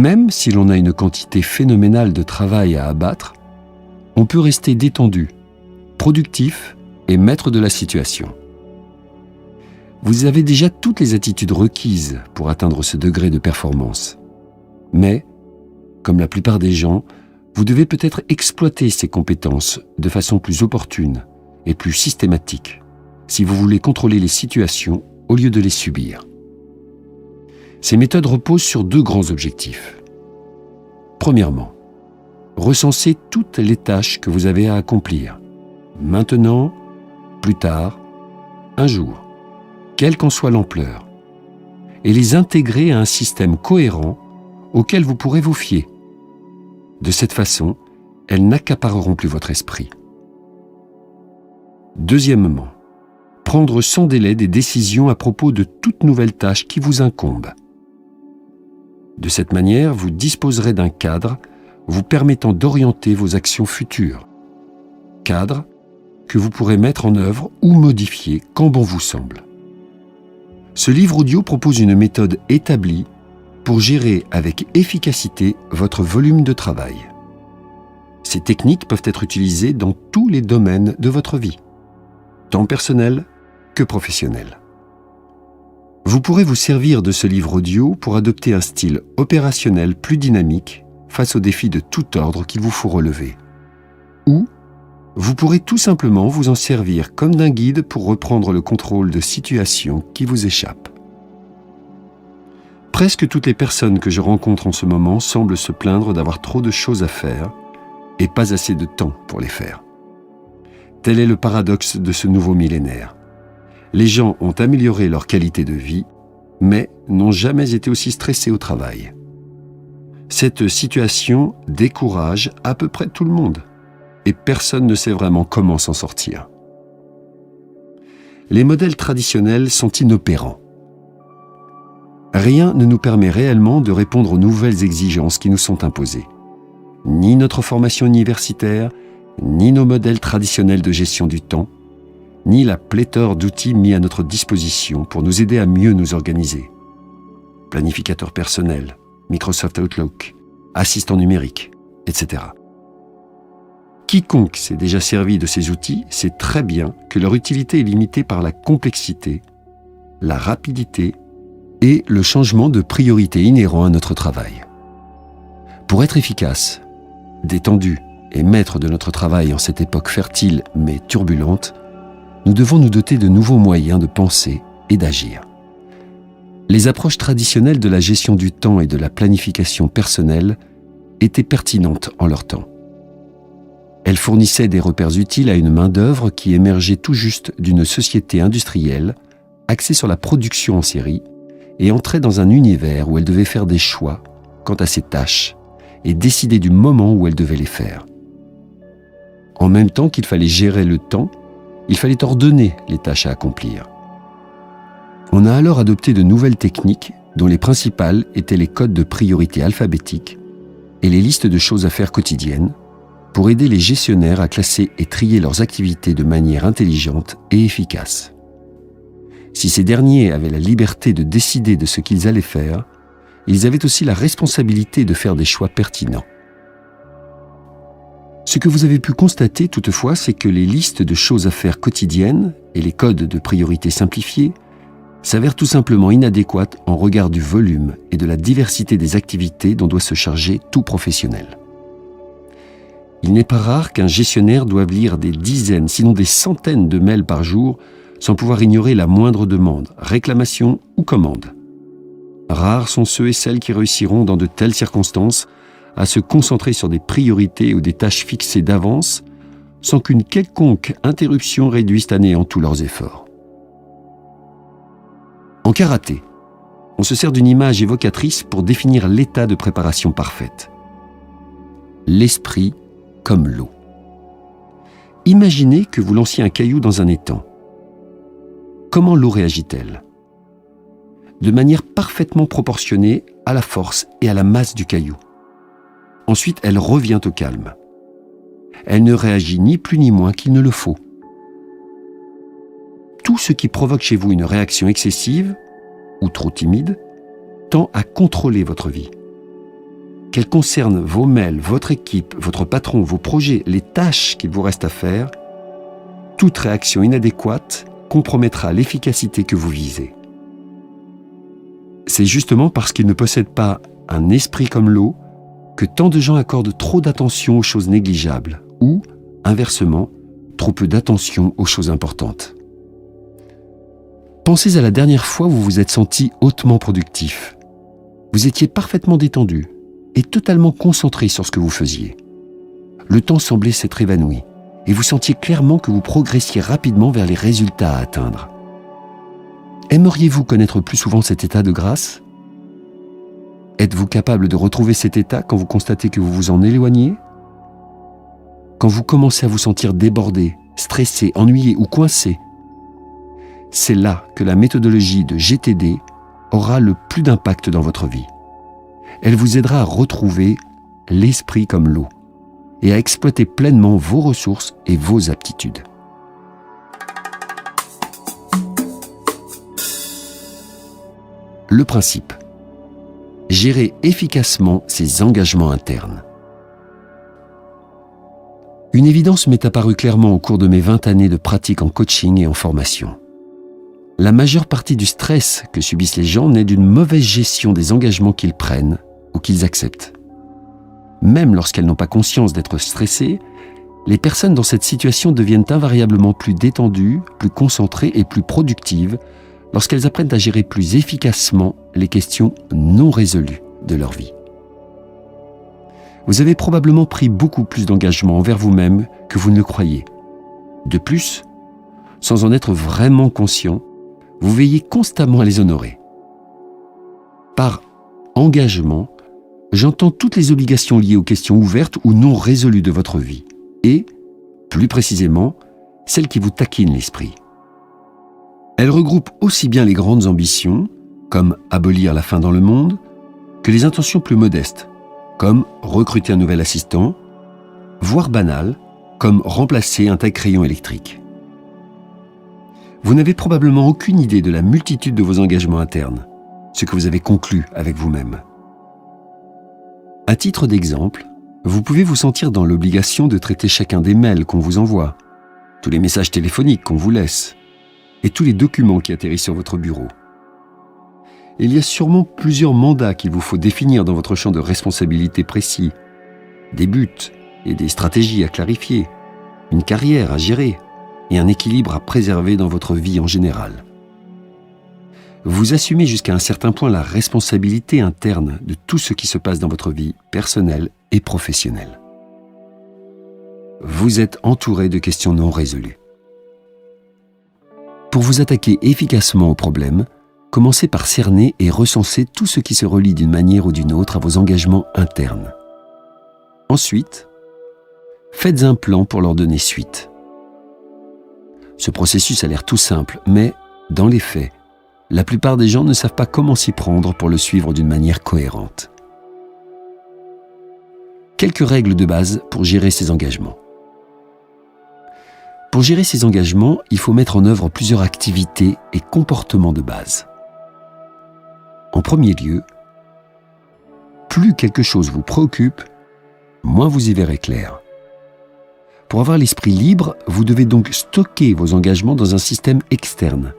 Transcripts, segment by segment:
Même si l'on a une quantité phénoménale de travail à abattre, on peut rester détendu, productif et maître de la situation. Vous avez déjà toutes les attitudes requises pour atteindre ce degré de performance. Mais, comme la plupart des gens, vous devez peut-être exploiter ces compétences de façon plus opportune et plus systématique si vous voulez contrôler les situations au lieu de les subir. Ces méthodes reposent sur 2 grands objectifs. Premièrement, recensez toutes les tâches que vous avez à accomplir, maintenant, plus tard, un jour, quelle qu'en soit l'ampleur, et les intégrer à un système cohérent auquel vous pourrez vous fier. De cette façon, elles n'accapareront plus votre esprit. Deuxièmement, prendre sans délai des décisions à propos de toute nouvelle tâche qui vous incombe. De cette manière, vous disposerez d'un cadre vous permettant d'orienter vos actions futures. Cadre que vous pourrez mettre en œuvre ou modifier quand bon vous semble. Ce livre audio propose une méthode établie pour gérer avec efficacité votre volume de travail. Ces techniques peuvent être utilisées dans tous les domaines de votre vie, tant personnel que professionnel. Vous pourrez vous servir de ce livre audio pour adopter un style opérationnel plus dynamique face aux défis de tout ordre qu'il vous faut relever. Ou vous pourrez tout simplement vous en servir comme d'un guide pour reprendre le contrôle de situations qui vous échappent. Presque toutes les personnes que je rencontre en ce moment semblent se plaindre d'avoir trop de choses à faire et pas assez de temps pour les faire. Tel est le paradoxe de ce nouveau millénaire. Les gens ont amélioré leur qualité de vie, mais n'ont jamais été aussi stressés au travail. Cette situation décourage à peu près tout le monde, et personne ne sait vraiment comment s'en sortir. Les modèles traditionnels sont inopérants. Rien ne nous permet réellement de répondre aux nouvelles exigences qui nous sont imposées. Ni notre formation universitaire, ni nos modèles traditionnels de gestion du temps, ni la pléthore d'outils mis à notre disposition pour nous aider à mieux nous organiser. Planificateur personnel, Microsoft Outlook, assistant numérique, etc. Quiconque s'est déjà servi de ces outils sait très bien que leur utilité est limitée par la complexité, la rapidité et le changement de priorité inhérent à notre travail. Pour être efficace, détendu et maître de notre travail en cette époque fertile mais turbulente, nous devons nous doter de nouveaux moyens de penser et d'agir. Les approches traditionnelles de la gestion du temps et de la planification personnelle étaient pertinentes en leur temps. Elles fournissaient des repères utiles à une main-d'œuvre qui émergeait tout juste d'une société industrielle axée sur la production en série et entrait dans un univers où elle devait faire des choix quant à ses tâches et décider du moment où elle devait les faire. En même temps qu'il fallait gérer le temps, il fallait ordonner les tâches à accomplir. On a alors adopté de nouvelles techniques dont les principales étaient les codes de priorité alphabétiques et les listes de choses à faire quotidiennes pour aider les gestionnaires à classer et trier leurs activités de manière intelligente et efficace. Si ces derniers avaient la liberté de décider de ce qu'ils allaient faire, ils avaient aussi la responsabilité de faire des choix pertinents. Ce que vous avez pu constater toutefois, c'est que les listes de choses à faire quotidiennes et les codes de priorité simplifiés s'avèrent tout simplement inadéquates en regard du volume et de la diversité des activités dont doit se charger tout professionnel. Il n'est pas rare qu'un gestionnaire doive lire des dizaines, sinon des centaines de mails par jour sans pouvoir ignorer la moindre demande, réclamation ou commande. Rares sont ceux et celles qui réussiront dans de telles circonstances à se concentrer sur des priorités ou des tâches fixées d'avance sans qu'une quelconque interruption réduise à néant tous leurs efforts. En karaté, on se sert d'une image évocatrice pour définir l'état de préparation parfaite. L'esprit comme l'eau. Imaginez que vous lanciez un caillou dans un étang. Comment l'eau réagit-elle ? De manière parfaitement proportionnée à la force et à la masse du caillou. Ensuite, elle revient au calme. Elle ne réagit ni plus ni moins qu'il ne le faut. Tout ce qui provoque chez vous une réaction excessive, ou trop timide, tend à contrôler votre vie. qu'elles concernent vos mails, votre équipe, votre patron, vos projets, les tâches qu'il vous reste à faire, toute réaction inadéquate compromettra l'efficacité que vous visez. C'est justement parce qu'ils ne possèdent pas un esprit comme l'eau que tant de gens accordent trop d'attention aux choses négligeables ou, inversement, trop peu d'attention aux choses importantes. Pensez à la dernière fois où vous vous êtes senti hautement productif. Vous étiez parfaitement détendu et totalement concentré sur ce que vous faisiez. Le temps semblait s'être évanoui et vous sentiez clairement que vous progressiez rapidement vers les résultats à atteindre. Aimeriez-vous connaître plus souvent cet état de grâce ? Êtes-vous capable de retrouver cet état quand vous constatez que vous vous en éloignez ? Quand vous commencez à vous sentir débordé, stressé, ennuyé ou coincé ? C'est là que la méthodologie de GTD aura le plus d'impact dans votre vie. Elle vous aidera à retrouver l'esprit comme l'eau et à exploiter pleinement vos ressources et vos aptitudes. Le principe. Gérer efficacement ses engagements internes. Une évidence m'est apparue clairement au cours de mes 20 années de pratique en coaching et en formation. La majeure partie du stress que subissent les gens naît d'une mauvaise gestion des engagements qu'ils prennent ou qu'ils acceptent. Même lorsqu'elles n'ont pas conscience d'être stressées, les personnes dans cette situation deviennent invariablement plus détendues, plus concentrées et plus productives lorsqu'elles apprennent à gérer plus efficacement les questions non résolues de leur vie. Vous avez probablement pris beaucoup plus d'engagement envers vous-même que vous ne le croyez. De plus, sans en être vraiment conscient, vous veillez constamment à les honorer. Par engagement, j'entends toutes les obligations liées aux questions ouvertes ou non résolues de votre vie et, plus précisément, celles qui vous taquinent l'esprit. Elles regroupent aussi bien les grandes ambitions, comme abolir la faim dans le monde, que les intentions plus modestes, comme recruter un nouvel assistant, voire banales, comme remplacer un taille-crayon électrique. Vous n'avez probablement aucune idée de la multitude de vos engagements internes, ce que vous avez conclu avec vous-même. À titre d'exemple, vous pouvez vous sentir dans l'obligation de traiter chacun des mails qu'on vous envoie, tous les messages téléphoniques qu'on vous laisse, et tous les documents qui atterrissent sur votre bureau. Il y a sûrement plusieurs mandats qu'il vous faut définir dans votre champ de responsabilité précis, des buts et des stratégies à clarifier, une carrière à gérer et un équilibre à préserver dans votre vie en général. Vous assumez jusqu'à un certain point la responsabilité interne de tout ce qui se passe dans votre vie personnelle et professionnelle. Vous êtes entouré de questions non résolues. Pour vous attaquer efficacement aux problèmes, commencez par cerner et recenser tout ce qui se relie d'une manière ou d'une autre à vos engagements internes. Ensuite, faites un plan pour leur donner suite. Ce processus a l'air tout simple, mais, dans les faits, la plupart des gens ne savent pas comment s'y prendre pour le suivre d'une manière cohérente. Quelques règles de base pour gérer ces engagements. Pour gérer ces engagements, il faut mettre en œuvre plusieurs activités et comportements de base. En premier lieu, plus quelque chose vous préoccupe, moins vous y verrez clair. Pour avoir l'esprit libre, vous devez donc stocker vos engagements dans un système externe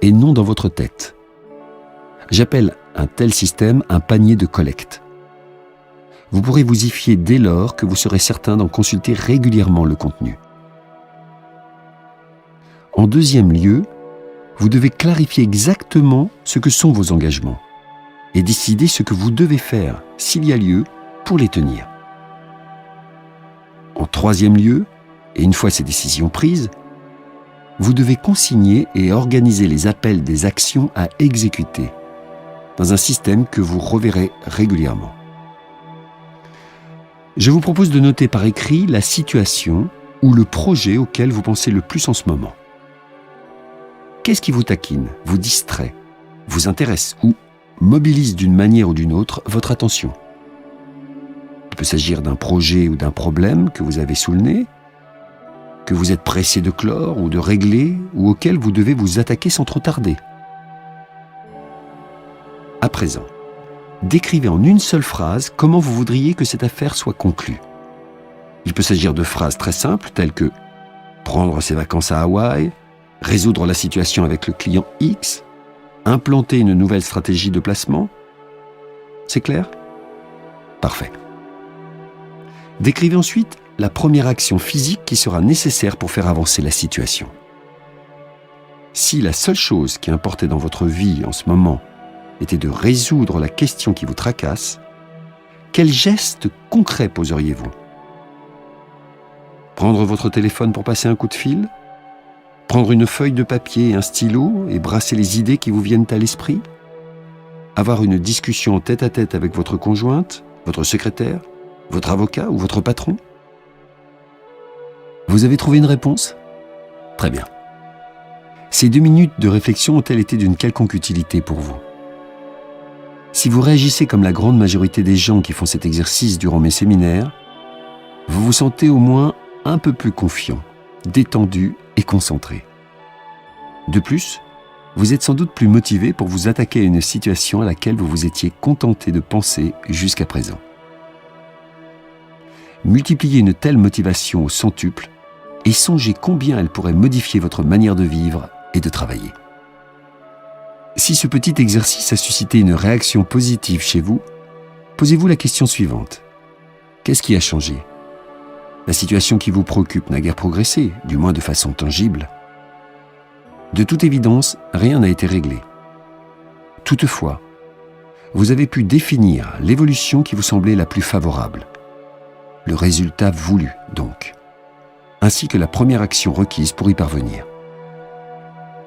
et non dans votre tête. J'appelle un tel système un panier de collecte. Vous pourrez vous y fier dès lors que vous serez certain d'en consulter régulièrement le contenu. En deuxième lieu, vous devez clarifier exactement ce que sont vos engagements et décider ce que vous devez faire, s'il y a lieu, pour les tenir. En troisième lieu, et une fois ces décisions prises, vous devez consigner et organiser les appels des actions à exécuter dans un système que vous reverrez régulièrement. Je vous propose de noter par écrit la situation ou le projet auquel vous pensez le plus en ce moment. Qu'est-ce qui vous taquine, vous distrait, vous intéresse ou mobilise d'une manière ou d'une autre votre attention ? Il peut s'agir d'un projet ou d'un problème que vous avez sous le nez, que vous êtes pressé de clore ou de régler ou auquel vous devez vous attaquer sans trop tarder. À présent, décrivez en une seule phrase comment vous voudriez que cette affaire soit conclue. Il peut s'agir de phrases très simples telles que prendre ses vacances à Hawaï, résoudre la situation avec le client X, implanter une nouvelle stratégie de placement. C'est clair ? Parfait. Décrivez ensuite la première action physique qui sera nécessaire pour faire avancer la situation. Si la seule chose qui importait dans votre vie en ce moment était de résoudre la question qui vous tracasse, quel geste concret poseriez-vous ? Prendre votre téléphone pour passer un coup de fil ? Prendre une feuille de papier et un stylo et brasser les idées qui vous viennent à l'esprit ? Avoir une discussion tête-à-tête avec votre conjointe, votre secrétaire, votre avocat ou votre patron ? Vous avez trouvé une réponse ? Très bien. Ces 2 minutes de réflexion ont-elles été d'une quelconque utilité pour vous ? Si vous réagissez comme la grande majorité des gens qui font cet exercice durant mes séminaires, vous vous sentez au moins un peu plus confiant, détendu et concentré. De plus, vous êtes sans doute plus motivé pour vous attaquer à une situation à laquelle vous vous étiez contenté de penser jusqu'à présent. Multipliez une telle motivation au centuple et songez combien elle pourrait modifier votre manière de vivre et de travailler. Si ce petit exercice a suscité une réaction positive chez vous, posez-vous la question suivante. Qu'est-ce qui a changé ? La situation qui vous préoccupe n'a guère progressé, du moins de façon tangible. De toute évidence, rien n'a été réglé. Toutefois, vous avez pu définir l'évolution qui vous semblait la plus favorable. Le résultat voulu, donc, ainsi que la première action requise pour y parvenir.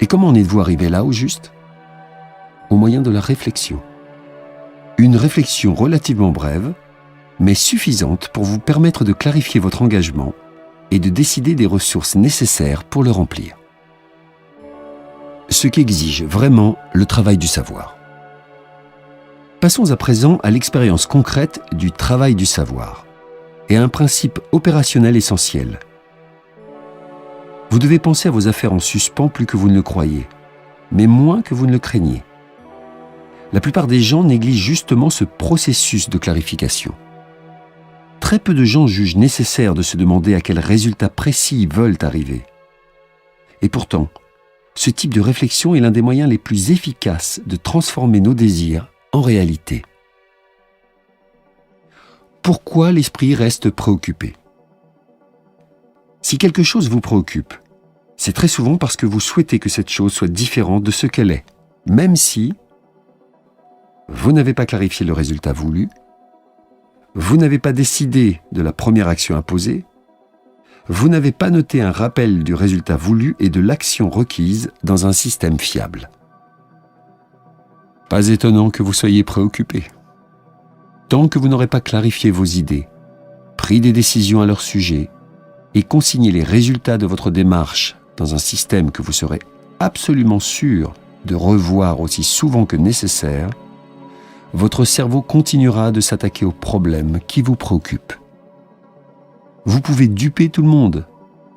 Et comment en êtes-vous arrivé là au juste ? Au moyen de la réflexion. Une réflexion relativement brève, mais suffisante pour vous permettre de clarifier votre engagement et de décider des ressources nécessaires pour le remplir. Ce qui exige vraiment le travail du savoir. Passons à présent à l'expérience concrète du travail du savoir et à un principe opérationnel essentiel. Vous devez penser à vos affaires en suspens plus que vous ne le croyez, mais moins que vous ne le craignez. La plupart des gens négligent justement ce processus de clarification. Très peu de gens jugent nécessaire de se demander à quel résultat précis ils veulent arriver. Et pourtant, ce type de réflexion est l'un des moyens les plus efficaces de transformer nos désirs en réalité. Pourquoi l'esprit reste préoccupé ? Si quelque chose vous préoccupe, c'est très souvent parce que vous souhaitez que cette chose soit différente de ce qu'elle est, même si vous n'avez pas clarifié le résultat voulu, vous n'avez pas décidé de la première action à poser, vous n'avez pas noté un rappel du résultat voulu et de l'action requise dans un système fiable. Pas étonnant que vous soyez préoccupé. Tant que vous n'aurez pas clarifié vos idées, pris des décisions à leur sujet et consigné les résultats de votre démarche dans un système que vous serez absolument sûr de revoir aussi souvent que nécessaire, votre cerveau continuera de s'attaquer aux problèmes qui vous préoccupent. Vous pouvez duper tout le monde,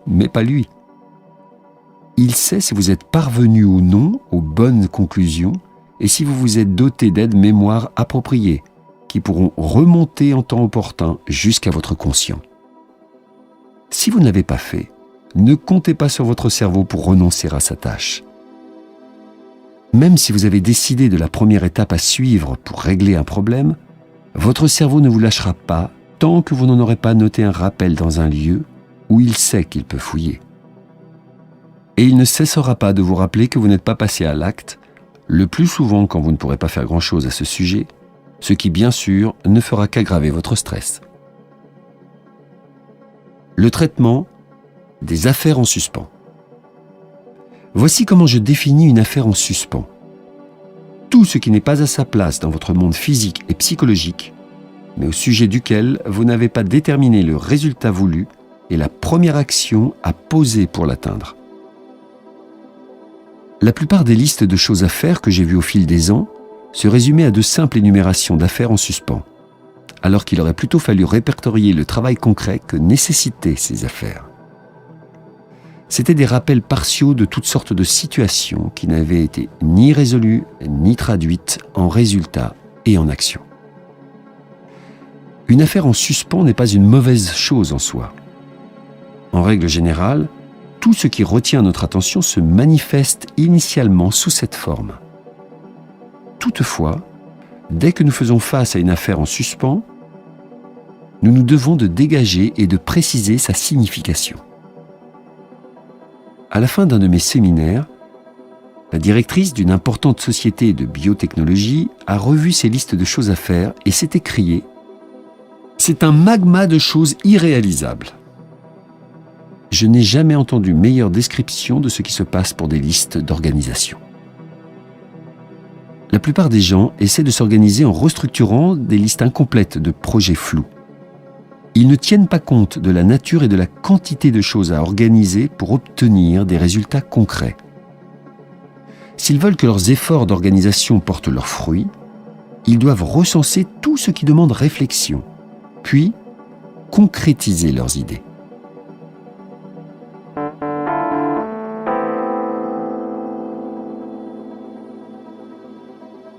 mais pas lui. Il sait si vous êtes parvenu ou non aux bonnes conclusions et si vous vous êtes doté d'aides mémoire appropriées qui pourront remonter en temps opportun jusqu'à votre conscient. Si vous ne l'avez pas fait, ne comptez pas sur votre cerveau pour renoncer à sa tâche. Même si vous avez décidé de la première étape à suivre pour régler un problème, votre cerveau ne vous lâchera pas tant que vous n'en aurez pas noté un rappel dans un lieu où il sait qu'il peut fouiller. Et il ne cessera pas de vous rappeler que vous n'êtes pas passé à l'acte, le plus souvent quand vous ne pourrez pas faire grand-chose à ce sujet, ce qui bien sûr ne fera qu'aggraver votre stress. Le traitement des affaires en suspens. Voici comment je définis une affaire en suspens. Tout ce qui n'est pas à sa place dans votre monde physique et psychologique, mais au sujet duquel vous n'avez pas déterminé le résultat voulu et la première action à poser pour l'atteindre. La plupart des listes de choses à faire que j'ai vues au fil des ans se résumaient à de simples énumérations d'affaires en suspens, alors qu'il aurait plutôt fallu répertorier le travail concret que nécessitaient ces affaires. C'étaient des rappels partiaux de toutes sortes de situations qui n'avaient été ni résolues ni traduites en résultats et en action. Une affaire en suspens n'est pas une mauvaise chose en soi. En règle générale, tout ce qui retient notre attention se manifeste initialement sous cette forme. Toutefois, dès que nous faisons face à une affaire en suspens, nous nous devons de dégager et de préciser sa signification. À la fin d'un de mes séminaires, la directrice d'une importante société de biotechnologie a revu ses listes de choses à faire et s'est écriée « C'est un magma de choses irréalisables ». Je n'ai jamais entendu meilleure description de ce qui se passe pour des listes d'organisation. La plupart des gens essaient de s'organiser en restructurant des listes incomplètes de projets flous. Ils ne tiennent pas compte de la nature et de la quantité de choses à organiser pour obtenir des résultats concrets. S'ils veulent que leurs efforts d'organisation portent leurs fruits, ils doivent recenser tout ce qui demande réflexion, puis concrétiser leurs idées.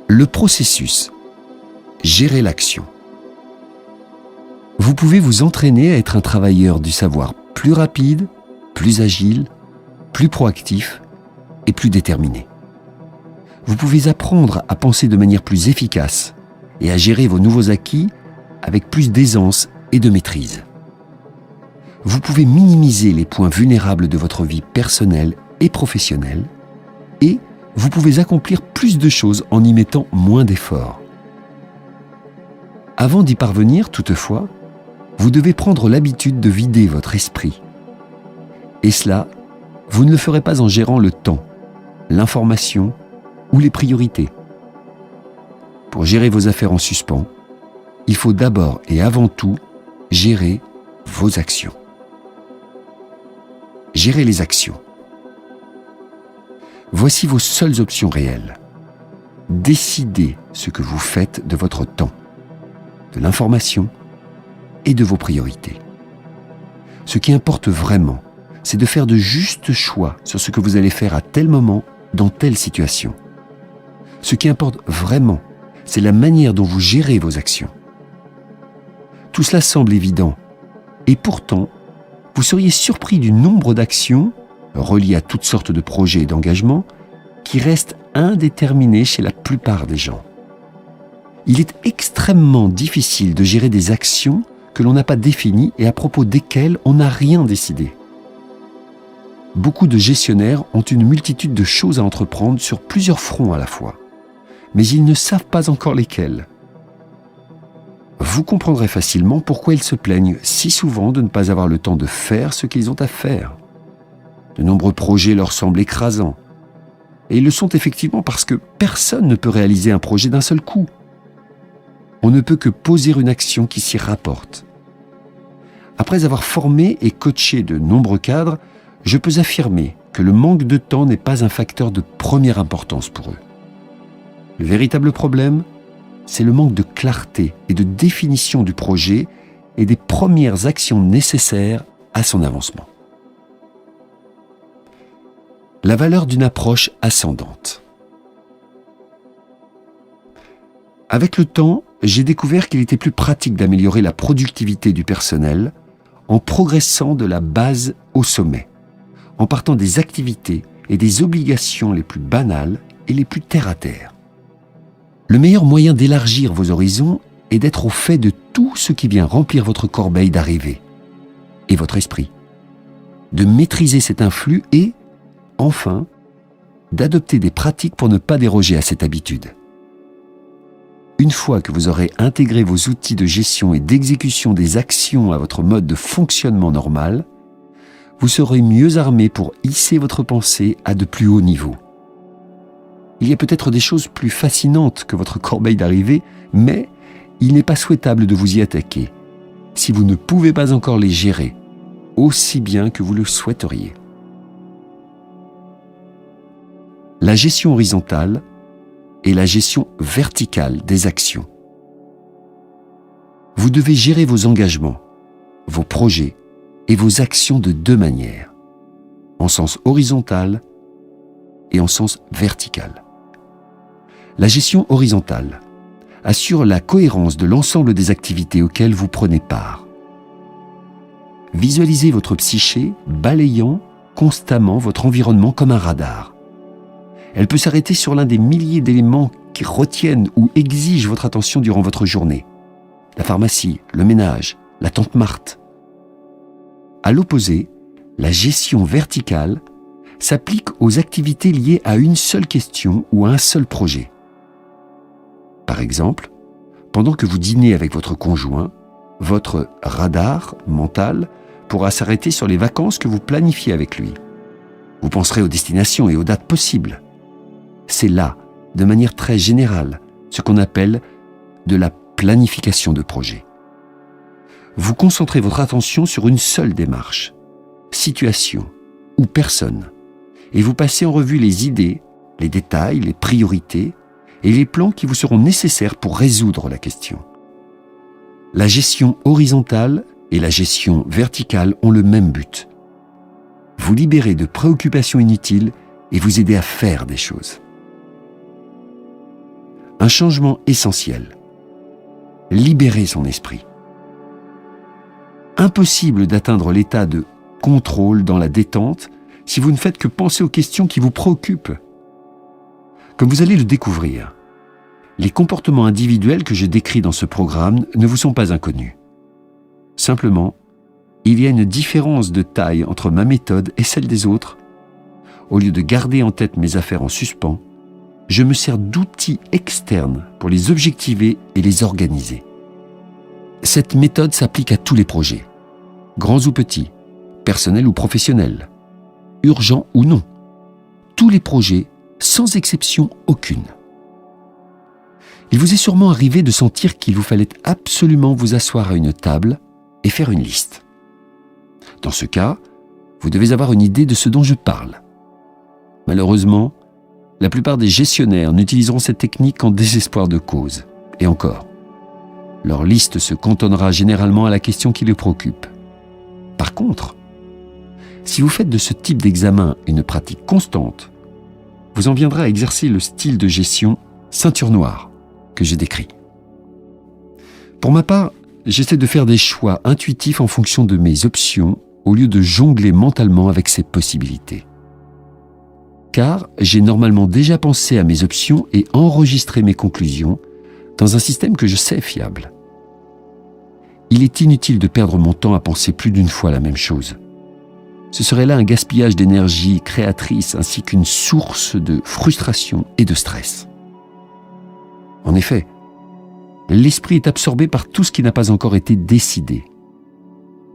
Le processus, gérer l'action. Vous pouvez vous entraîner à être un travailleur du savoir plus rapide, plus agile, plus proactif et plus déterminé. Vous pouvez apprendre à penser de manière plus efficace et à gérer vos nouveaux acquis avec plus d'aisance et de maîtrise. Vous pouvez minimiser les points vulnérables de votre vie personnelle et professionnelle et vous pouvez accomplir plus de choses en y mettant moins d'efforts. Avant d'y parvenir, toutefois, vous devez prendre l'habitude de vider votre esprit. Et cela, vous ne le ferez pas en gérant le temps, l'information ou les priorités. Pour gérer vos affaires en suspens, il faut d'abord et avant tout gérer vos actions. Gérer les actions. Voici vos seules options réelles. Décidez ce que vous faites de votre temps, de l'information et de vos priorités. Ce qui importe vraiment, c'est de faire de justes choix sur ce que vous allez faire à tel moment, dans telle situation. Ce qui importe vraiment, c'est la manière dont vous gérez vos actions. Tout cela semble évident, et pourtant, vous seriez surpris du nombre d'actions reliées à toutes sortes de projets et d'engagements qui restent indéterminés chez la plupart des gens. Il est extrêmement difficile de gérer des actions que l'on n'a pas définies et à propos desquelles on n'a rien décidé. Beaucoup de gestionnaires ont une multitude de choses à entreprendre sur plusieurs fronts à la fois, mais ils ne savent pas encore lesquels. Vous comprendrez facilement pourquoi ils se plaignent si souvent de ne pas avoir le temps de faire ce qu'ils ont à faire. De nombreux projets leur semblent écrasants. Et ils le sont effectivement parce que personne ne peut réaliser un projet d'un seul coup. On ne peut que poser une action qui s'y rapporte. Après avoir formé et coaché de nombreux cadres, je peux affirmer que le manque de temps n'est pas un facteur de première importance pour eux. Le véritable problème, c'est le manque de clarté et de définition du projet et des premières actions nécessaires à son avancement. La valeur d'une approche ascendante. Avec le temps, j'ai découvert qu'il était plus pratique d'améliorer la productivité du personnel en progressant de la base au sommet, en partant des activités et des obligations les plus banales et les plus terre-à-terre. Le meilleur moyen d'élargir vos horizons est d'être au fait de tout ce qui vient remplir votre corbeille d'arrivée et votre esprit, de maîtriser cet influx et, enfin, d'adopter des pratiques pour ne pas déroger à cette habitude. Une fois que vous aurez intégré vos outils de gestion et d'exécution des actions à votre mode de fonctionnement normal, vous serez mieux armé pour hisser votre pensée à de plus hauts niveaux. Il y a peut-être des choses plus fascinantes que votre corbeille d'arrivée, mais il n'est pas souhaitable de vous y attaquer si vous ne pouvez pas encore les gérer aussi bien que vous le souhaiteriez. La gestion horizontale et la gestion verticale des actions. Vous devez gérer vos engagements, vos projets et vos actions de deux manières, en sens horizontal et en sens vertical. La gestion horizontale assure la cohérence de l'ensemble des activités auxquelles vous prenez part. Visualisez votre psyché balayant constamment votre environnement comme un radar. Elle peut s'arrêter sur l'un des milliers d'éléments qui retiennent ou exigent votre attention durant votre journée. La pharmacie, le ménage, la tante Marthe. À l'opposé, la gestion verticale s'applique aux activités liées à une seule question ou à un seul projet. Par exemple, pendant que vous dînez avec votre conjoint, votre radar mental pourra s'arrêter sur les vacances que vous planifiez avec lui. Vous penserez aux destinations et aux dates possibles. C'est là, de manière très générale, ce qu'on appelle de la planification de projet. Vous concentrez votre attention sur une seule démarche, situation ou personne, et vous passez en revue les idées, les détails, les priorités et les plans qui vous seront nécessaires pour résoudre la question. La gestion horizontale et la gestion verticale ont le même but. Vous libérer de préoccupations inutiles et vous aider à faire des choses. Un changement essentiel. Libérer son esprit. Impossible d'atteindre l'état de contrôle dans la détente si vous ne faites que penser aux questions qui vous préoccupent. Comme vous allez le découvrir, les comportements individuels que je décris dans ce programme ne vous sont pas inconnus. Simplement, il y a une différence de taille entre ma méthode et celle des autres. Au lieu de garder en tête mes affaires en suspens, je me sers d'outils externes pour les objectiver et les organiser. Cette méthode s'applique à tous les projets, grands ou petits, personnels ou professionnels, urgents ou non. Tous les projets, sans exception aucune. Il vous est sûrement arrivé de sentir qu'il vous fallait absolument vous asseoir à une table et faire une liste. Dans ce cas, vous devez avoir une idée de ce dont je parle. Malheureusement, la plupart des gestionnaires n'utiliseront cette technique qu'en désespoir de cause. Et encore, leur liste se cantonnera généralement à la question qui les préoccupe. Par contre, si vous faites de ce type d'examen une pratique constante, vous en viendrez à exercer le style de gestion ceinture noire que j'ai décrit. Pour ma part, j'essaie de faire des choix intuitifs en fonction de mes options au lieu de jongler mentalement avec ces possibilités. Car j'ai normalement déjà pensé à mes options et enregistré mes conclusions dans un système que je sais fiable. Il est inutile de perdre mon temps à penser plus d'une fois la même chose. Ce serait là un gaspillage d'énergie créatrice ainsi qu'une source de frustration et de stress. En effet, l'esprit est absorbé par tout ce qui n'a pas encore été décidé.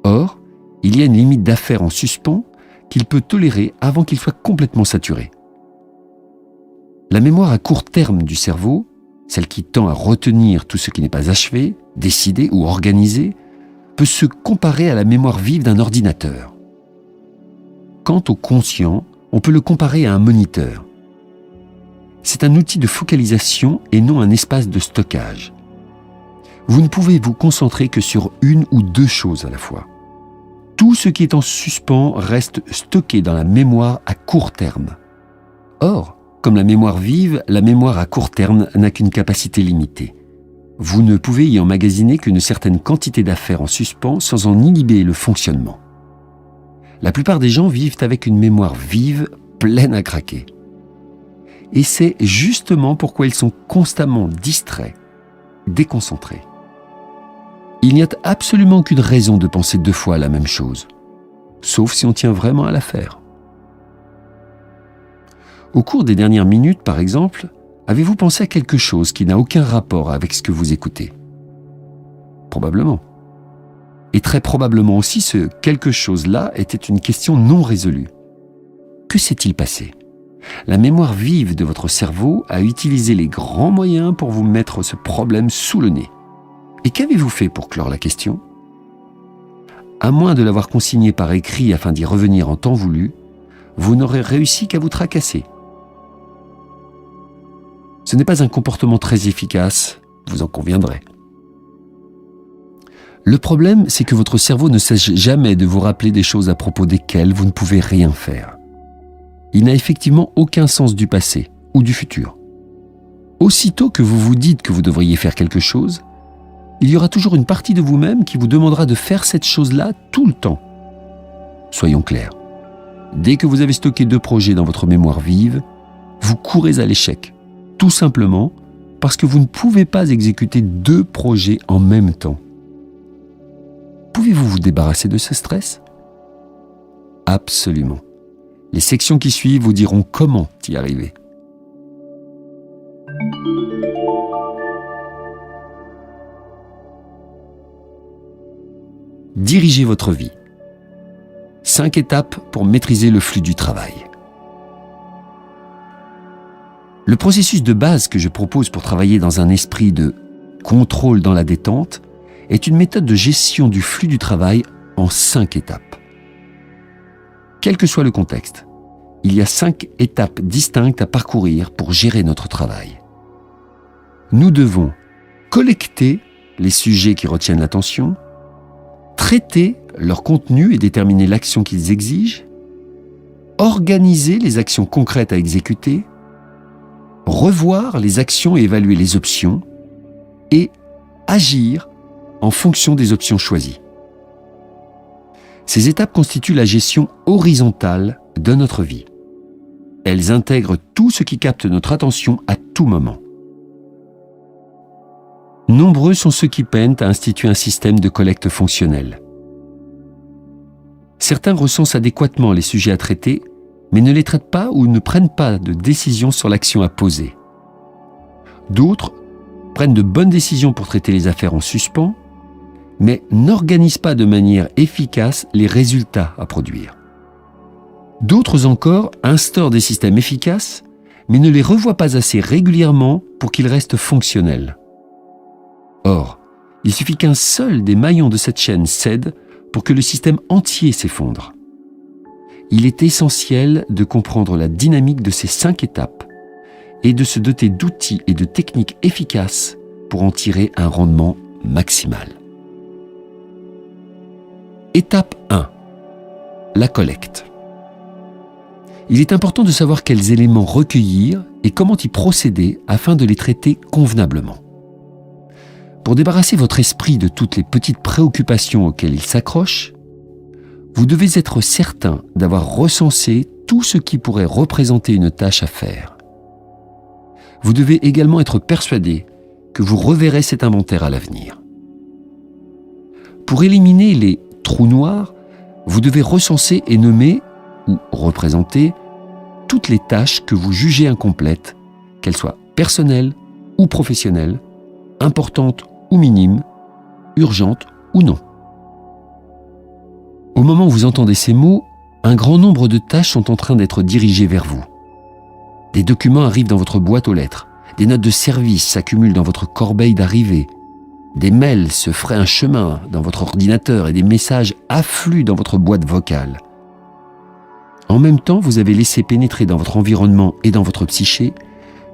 Or, il y a une limite d'affaires en suspens qu'il peut tolérer avant qu'il soit complètement saturé. La mémoire à court terme du cerveau, celle qui tend à retenir tout ce qui n'est pas achevé, décidé ou organisé, peut se comparer à la mémoire vive d'un ordinateur. Quant au conscient, on peut le comparer à un moniteur. C'est un outil de focalisation et non un espace de stockage. Vous ne pouvez vous concentrer que sur une ou deux choses à la fois. Tout ce qui est en suspens reste stocké dans la mémoire à court terme. Or, comme la mémoire vive, la mémoire à court terme n'a qu'une capacité limitée. Vous ne pouvez y emmagasiner qu'une certaine quantité d'affaires en suspens sans en inhiber le fonctionnement. La plupart des gens vivent avec une mémoire vive, pleine à craquer. Et c'est justement pourquoi ils sont constamment distraits, déconcentrés. Il n'y a absolument aucune raison de penser deux fois à la même chose, sauf si on tient vraiment à l'affaire. Au cours des dernières minutes, par exemple, avez-vous pensé à quelque chose qui n'a aucun rapport avec ce que vous écoutez ? Probablement. Et très probablement aussi, ce quelque chose-là était une question non résolue. Que s'est-il passé ? La mémoire vive de votre cerveau a utilisé les grands moyens pour vous mettre ce problème sous le nez. Et qu'avez-vous fait pour clore la question ? À moins de l'avoir consigné par écrit afin d'y revenir en temps voulu, vous n'aurez réussi qu'à vous tracasser. Ce n'est pas un comportement très efficace, vous en conviendrez. Le problème, c'est que votre cerveau ne cesse jamais de vous rappeler des choses à propos desquelles vous ne pouvez rien faire. Il n'a effectivement aucun sens du passé ou du futur. Aussitôt que vous vous dites que vous devriez faire quelque chose, il y aura toujours une partie de vous-même qui vous demandera de faire cette chose-là tout le temps. Soyons clairs. Dès que vous avez stocké 2 projets dans votre mémoire vive, vous courez à l'échec, tout simplement parce que vous ne pouvez pas exécuter 2 projets en même temps. Pouvez-vous vous débarrasser de ce stress ? Absolument. Les sections qui suivent vous diront comment y arriver. Dirigez votre vie. 5 étapes pour maîtriser le flux du travail. Le processus de base que je propose pour travailler dans un esprit de contrôle dans la détente est une méthode de gestion du flux du travail en 5 étapes. Quel que soit le contexte, il y a 5 étapes distinctes à parcourir pour gérer notre travail. Nous devons collecter les sujets qui retiennent l'attention, traiter leur contenu et déterminer l'action qu'ils exigent, organiser les actions concrètes à exécuter, revoir les actions et évaluer les options, et agir en fonction des options choisies. Ces étapes constituent la gestion horizontale de notre vie. Elles intègrent tout ce qui capte notre attention à tout moment. Nombreux sont ceux qui peinent à instituer un système de collecte fonctionnel. Certains recensent adéquatement les sujets à traiter, mais ne les traitent pas ou ne prennent pas de décision sur l'action à poser. D'autres prennent de bonnes décisions pour traiter les affaires en suspens, mais n'organisent pas de manière efficace les résultats à produire. D'autres encore instaurent des systèmes efficaces, mais ne les revoient pas assez régulièrement pour qu'ils restent fonctionnels. Or, il suffit qu'un seul des maillons de cette chaîne cède pour que le système entier s'effondre. Il est essentiel de comprendre la dynamique de ces 5 étapes et de se doter d'outils et de techniques efficaces pour en tirer un rendement maximal. Étape 1. La collecte. Il est important de savoir quels éléments recueillir et comment y procéder afin de les traiter convenablement. Pour débarrasser votre esprit de toutes les petites préoccupations auxquelles il s'accroche, vous devez être certain d'avoir recensé tout ce qui pourrait représenter une tâche à faire. Vous devez également être persuadé que vous reverrez cet inventaire à l'avenir. Pour éliminer les trous noirs, vous devez recenser et nommer ou représenter toutes les tâches que vous jugez incomplètes, qu'elles soient personnelles ou professionnelles, importantes ou minimes, urgentes ou non. Au moment où vous entendez ces mots, un grand nombre de tâches sont en train d'être dirigées vers vous. Des documents arrivent dans votre boîte aux lettres, des notes de service s'accumulent dans votre corbeille d'arrivée, des mails se fraient un chemin dans votre ordinateur et des messages affluent dans votre boîte vocale. En même temps, vous avez laissé pénétrer dans votre environnement et dans votre psyché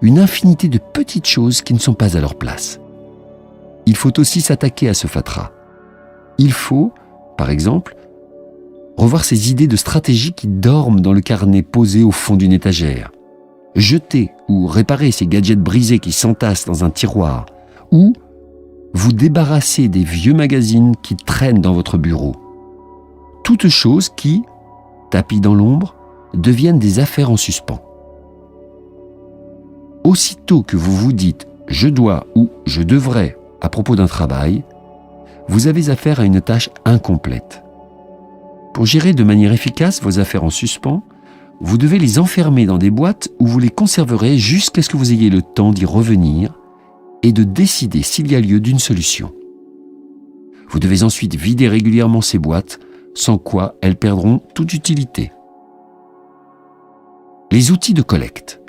une infinité de petites choses qui ne sont pas à leur place. Il faut aussi s'attaquer à ce fatras. Il faut, par exemple, revoir ces idées de stratégie qui dorment dans le carnet posé au fond d'une étagère, jeter ou réparer ces gadgets brisés qui s'entassent dans un tiroir, ou vous débarrasser des vieux magazines qui traînent dans votre bureau. Toutes choses qui, tapis dans l'ombre, deviennent des affaires en suspens. Aussitôt que vous vous dites « je dois » ou « je devrais » à propos d'un travail, vous avez affaire à une tâche incomplète. Pour gérer de manière efficace vos affaires en suspens, vous devez les enfermer dans des boîtes où vous les conserverez jusqu'à ce que vous ayez le temps d'y revenir et de décider s'il y a lieu d'une solution. Vous devez ensuite vider régulièrement ces boîtes, sans quoi elles perdront toute utilité. Les outils de collecte.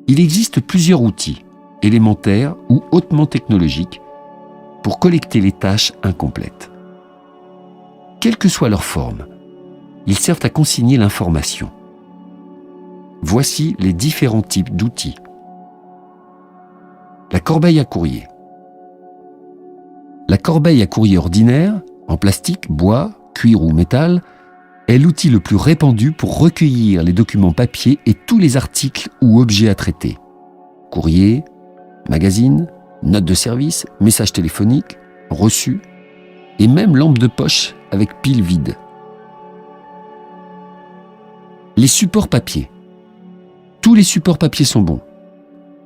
Il existe plusieurs outils, élémentaires ou hautement technologiques, pour collecter les tâches incomplètes. Quelle que soit leur forme, ils servent à consigner l'information. Voici les différents types d'outils. La corbeille à courrier. La corbeille à courrier ordinaire, en plastique, bois, cuir ou métal, est l'outil le plus répandu pour recueillir les documents papier et tous les articles ou objets à traiter. Courrier, magazine, notes de service, messages téléphoniques, reçus, et même lampe de poche avec pile vide. Les supports papier. Tous les supports papier sont bons.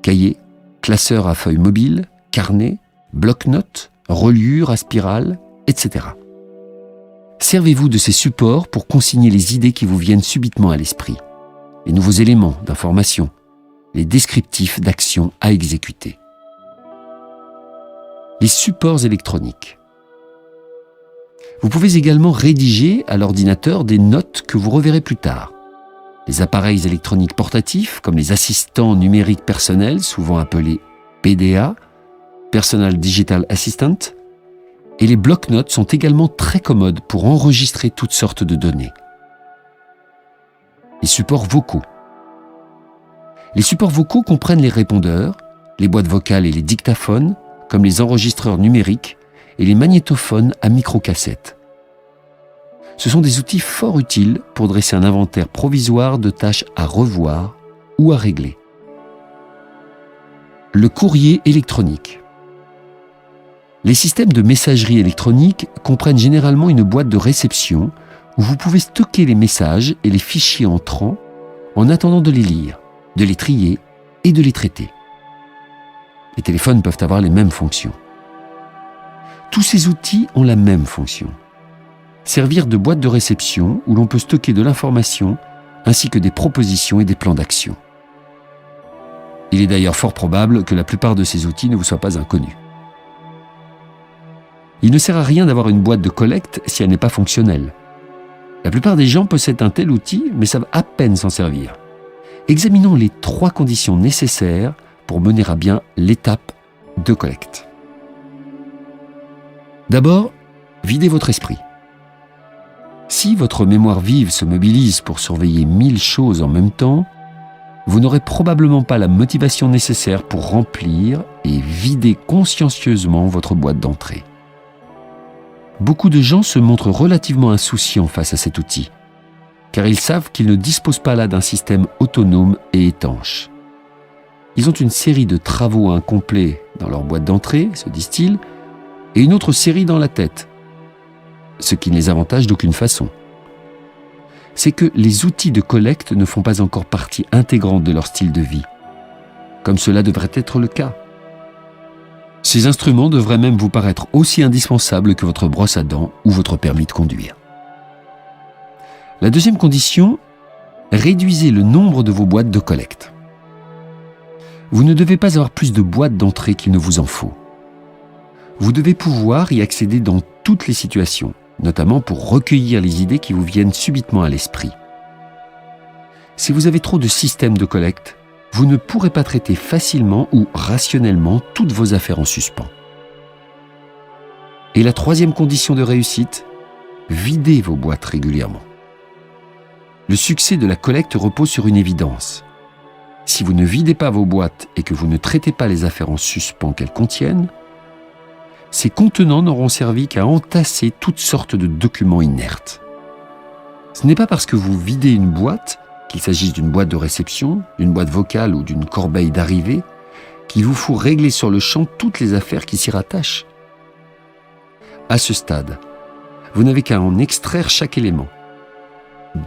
Cahier, classeur à feuilles mobiles, carnet, bloc-notes, reliure à spirale, etc. Servez-vous de ces supports pour consigner les idées qui vous viennent subitement à l'esprit, les nouveaux éléments d'information, les descriptifs d'actions à exécuter. Les supports électroniques. Vous pouvez également rédiger à l'ordinateur des notes que vous reverrez plus tard. Les appareils électroniques portatifs, comme les assistants numériques personnels, souvent appelés PDA, Personal Digital Assistant, et les bloc-notes sont également très commodes pour enregistrer toutes sortes de données. Les supports vocaux. Les supports vocaux comprennent les répondeurs, les boîtes vocales et les dictaphones, comme les enregistreurs numériques et les magnétophones à microcassettes. Ce sont des outils fort utiles pour dresser un inventaire provisoire de tâches à revoir ou à régler. Le courrier électronique. Les systèmes de messagerie électronique comprennent généralement une boîte de réception où vous pouvez stocker les messages et les fichiers entrants en attendant de les lire, de les trier et de les traiter. Les téléphones peuvent avoir les mêmes fonctions. Tous ces outils ont la même fonction. Servir de boîte de réception où l'on peut stocker de l'information ainsi que des propositions et des plans d'action. Il est d'ailleurs fort probable que la plupart de ces outils ne vous soient pas inconnus. Il ne sert à rien d'avoir une boîte de collecte si elle n'est pas fonctionnelle. La plupart des gens possèdent un tel outil mais savent à peine s'en servir. Examinons les 3 conditions nécessaires pour mener à bien l'étape de collecte. D'abord, videz votre esprit. Si votre mémoire vive se mobilise pour surveiller 1000 choses en même temps, vous n'aurez probablement pas la motivation nécessaire pour remplir et vider consciencieusement votre boîte d'entrée. Beaucoup de gens se montrent relativement insouciants face à cet outil, car ils savent qu'ils ne disposent pas là d'un système autonome et étanche. Ils ont une série de travaux incomplets dans leur boîte d'entrée, se disent-ils, et une autre série dans la tête, ce qui ne les avantage d'aucune façon. C'est que les outils de collecte ne font pas encore partie intégrante de leur style de vie, comme cela devrait être le cas. Ces instruments devraient même vous paraître aussi indispensables que votre brosse à dents ou votre permis de conduire. La deuxième condition, réduisez le nombre de vos boîtes de collecte. Vous ne devez pas avoir plus de boîtes d'entrée qu'il ne vous en faut. Vous devez pouvoir y accéder dans toutes les situations, notamment pour recueillir les idées qui vous viennent subitement à l'esprit. Si vous avez trop de systèmes de collecte, vous ne pourrez pas traiter facilement ou rationnellement toutes vos affaires en suspens. Et la troisième condition de réussite, videz vos boîtes régulièrement. Le succès de la collecte repose sur une évidence. Si vous ne videz pas vos boîtes et que vous ne traitez pas les affaires en suspens qu'elles contiennent, ces contenants n'auront servi qu'à entasser toutes sortes de documents inertes. Ce n'est pas parce que vous videz une boîte, qu'il s'agisse d'une boîte de réception, d'une boîte vocale ou d'une corbeille d'arrivée, qu'il vous faut régler sur le champ toutes les affaires qui s'y rattachent. À ce stade, vous n'avez qu'à en extraire chaque élément,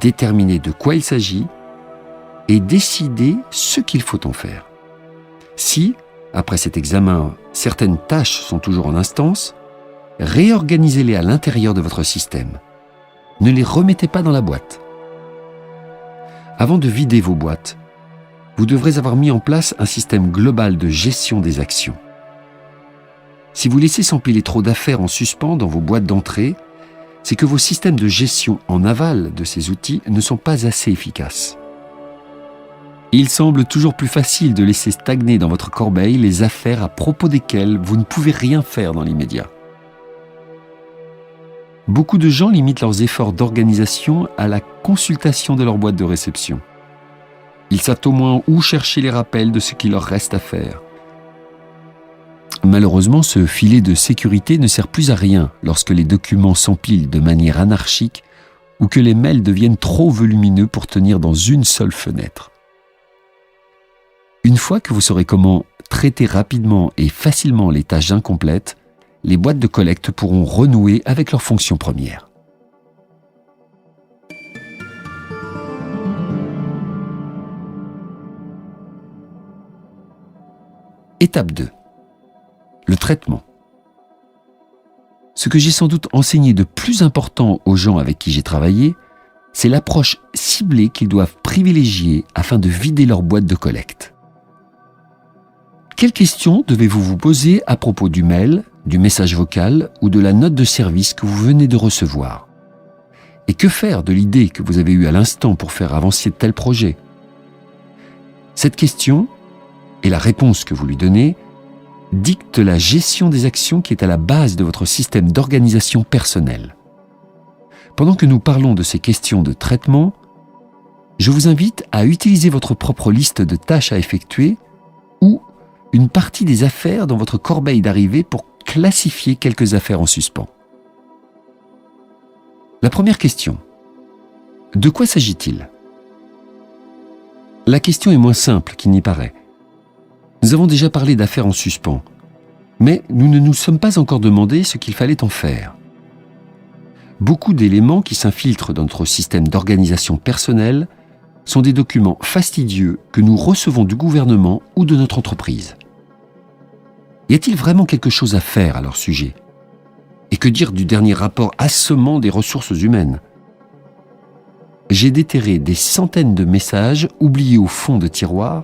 déterminer de quoi il s'agit et décider ce qu'il faut en faire. Si, après cet examen, certaines tâches sont toujours en instance, réorganisez-les à l'intérieur de votre système. Ne les remettez pas dans la boîte. Avant de vider vos boîtes, vous devrez avoir mis en place un système global de gestion des actions. Si vous laissez s'empiler trop d'affaires en suspens dans vos boîtes d'entrée, c'est que vos systèmes de gestion en aval de ces outils ne sont pas assez efficaces. Il semble toujours plus facile de laisser stagner dans votre corbeille les affaires à propos desquelles vous ne pouvez rien faire dans l'immédiat. Beaucoup de gens limitent leurs efforts d'organisation à la consultation de leur boîte de réception. Ils savent au moins où chercher les rappels de ce qu'il leur reste à faire. Malheureusement, ce filet de sécurité ne sert plus à rien lorsque les documents s'empilent de manière anarchique ou que les mails deviennent trop volumineux pour tenir dans une seule fenêtre. Une fois que vous saurez comment traiter rapidement et facilement les tâches incomplètes, les boîtes de collecte pourront renouer avec leur fonction première. Étape 2. Le traitement. Ce que j'ai sans doute enseigné de plus important aux gens avec qui j'ai travaillé, c'est l'approche ciblée qu'ils doivent privilégier afin de vider leur boîte de collecte. Quelles questions devez-vous vous poser à propos du mail, du message vocal ou de la note de service que vous venez de recevoir? Et que faire de l'idée que vous avez eue à l'instant pour faire avancer tel projet? Cette question, et la réponse que vous lui donnez, dicte la gestion des actions qui est à la base de votre système d'organisation personnelle. Pendant que nous parlons de ces questions de traitement, je vous invite à utiliser votre propre liste de tâches à effectuer ou une partie des affaires dans votre corbeille d'arrivée pour classifier quelques affaires en suspens. La première question. De quoi s'agit-il? La question est moins simple qu'il n'y paraît. Nous avons déjà parlé d'affaires en suspens, mais nous ne nous sommes pas encore demandé ce qu'il fallait en faire. Beaucoup d'éléments qui s'infiltrent dans notre système d'organisation personnelle sont des documents fastidieux que nous recevons du gouvernement ou de notre entreprise. Y a-t-il vraiment quelque chose à faire à leur sujet? Et que dire du dernier rapport assommant des ressources humaines? J'ai déterré des centaines de messages oubliés au fond de tiroirs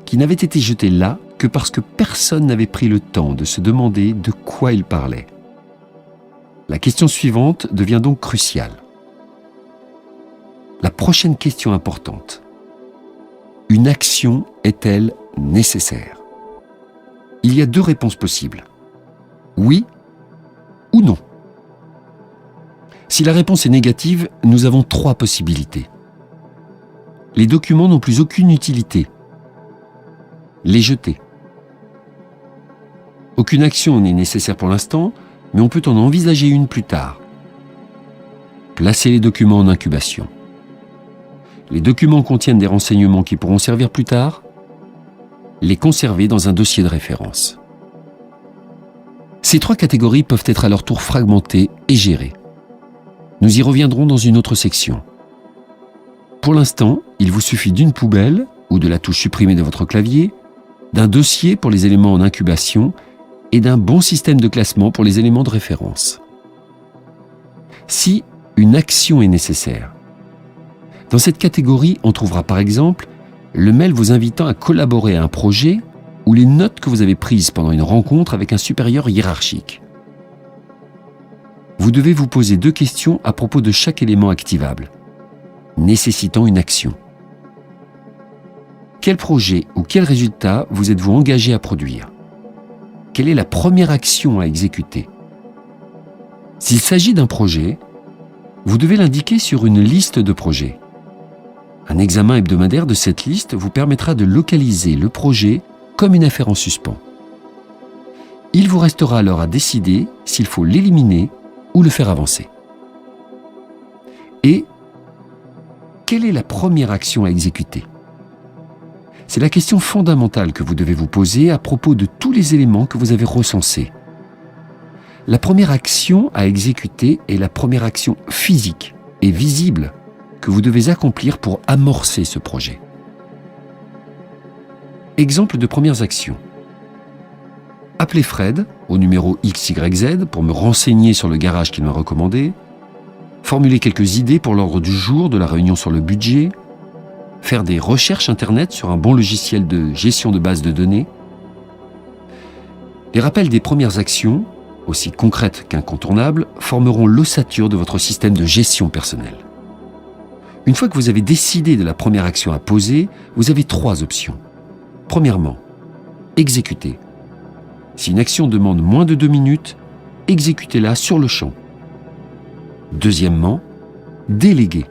qui n'avaient été jetés là que parce que personne n'avait pris le temps de se demander de quoi ils parlaient. La question suivante devient donc cruciale. La prochaine question importante. Une action est-elle nécessaire? Il y a deux réponses possibles. Oui ou non. Si la réponse est négative, nous avons trois possibilités. Les documents n'ont plus aucune utilité. Les jeter. Aucune action n'est nécessaire pour l'instant, mais on peut en envisager une plus tard. Placer les documents en incubation. Les documents contiennent des renseignements qui pourront servir plus tard. Les conserver dans un dossier de référence. Ces trois catégories peuvent être à leur tour fragmentées et gérées. Nous y reviendrons dans une autre section. Pour l'instant, il vous suffit d'une poubelle ou de la touche supprimée de votre clavier, d'un dossier pour les éléments en incubation et d'un bon système de classement pour les éléments de référence. Si une action est nécessaire, dans cette catégorie, on trouvera par exemple le mail vous invitant à collaborer à un projet ou les notes que vous avez prises pendant une rencontre avec un supérieur hiérarchique. Vous devez vous poser deux questions à propos de chaque élément activable, nécessitant une action. Quel projet ou quel résultat vous êtes-vous engagé à produire? Quelle est la première action à exécuter? S'il s'agit d'un projet, vous devez l'indiquer sur une liste de projets. Un examen hebdomadaire de cette liste vous permettra de localiser le projet comme une affaire en suspens. Il vous restera alors à décider s'il faut l'éliminer ou le faire avancer. Et quelle est la première action à exécuter? C'est la question fondamentale que vous devez vous poser à propos de tous les éléments que vous avez recensés. La première action à exécuter est la première action physique et visible que vous devez accomplir pour amorcer ce projet. Exemple de premières actions. Appelez Fred au numéro XYZ pour me renseigner sur le garage qu'il m'a recommandé, formuler quelques idées pour l'ordre du jour de la réunion sur le budget, faire des recherches Internet sur un bon logiciel de gestion de base de données. Les rappels des premières actions, aussi concrètes qu'incontournables, formeront l'ossature de votre système de gestion personnelle. Une fois que vous avez décidé de la première action à poser, vous avez trois options. Premièrement, exécuter. Si une action demande moins de 2 minutes, exécutez-la sur le champ. Deuxièmement, déléguer.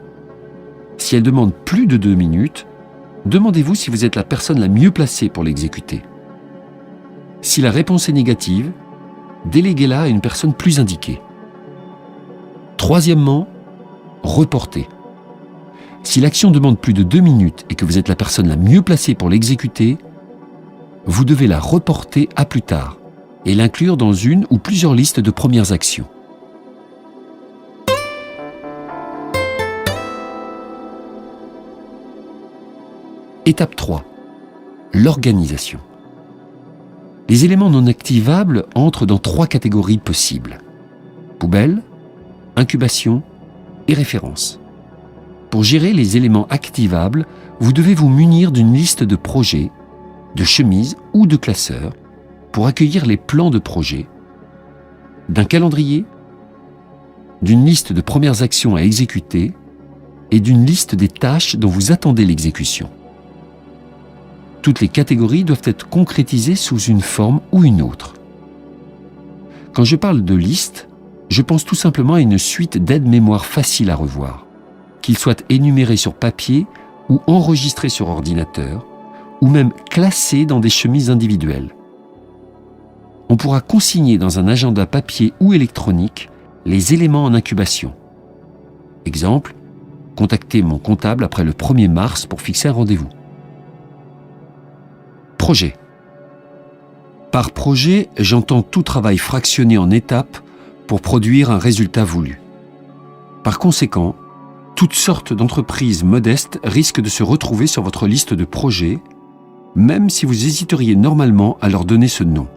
Si elle demande plus de 2 minutes, demandez-vous si vous êtes la personne la mieux placée pour l'exécuter. Si la réponse est négative, déléguez-la à une personne plus indiquée. Troisièmement, reporter. Si l'action demande plus de 2 minutes et que vous êtes la personne la mieux placée pour l'exécuter, vous devez la reporter à plus tard et l'inclure dans une ou plusieurs listes de premières actions. Étape 3. L'organisation. Les éléments non activables entrent dans 3 catégories possibles. Poubelle, incubation et référence. Pour gérer les éléments activables, vous devez vous munir d'une liste de projets, de chemises ou de classeurs pour accueillir les plans de projet, d'un calendrier, d'une liste de premières actions à exécuter et d'une liste des tâches dont vous attendez l'exécution. Toutes les catégories doivent être concrétisées sous une forme ou une autre. Quand je parle de liste, je pense tout simplement à une suite d'aides-mémoire faciles à revoir, qu'ils soient énumérés sur papier ou enregistrés sur ordinateur, ou même classés dans des chemises individuelles. On pourra consigner dans un agenda papier ou électronique les éléments en incubation. Exemple, contacter mon comptable après le 1er mars pour fixer un rendez-vous. Projet. Par projet, j'entends tout travail fractionné en étapes pour produire un résultat voulu. Par conséquent, toutes sortes d'entreprises modestes risquent de se retrouver sur votre liste de projets, même si vous hésiteriez normalement à leur donner ce nom.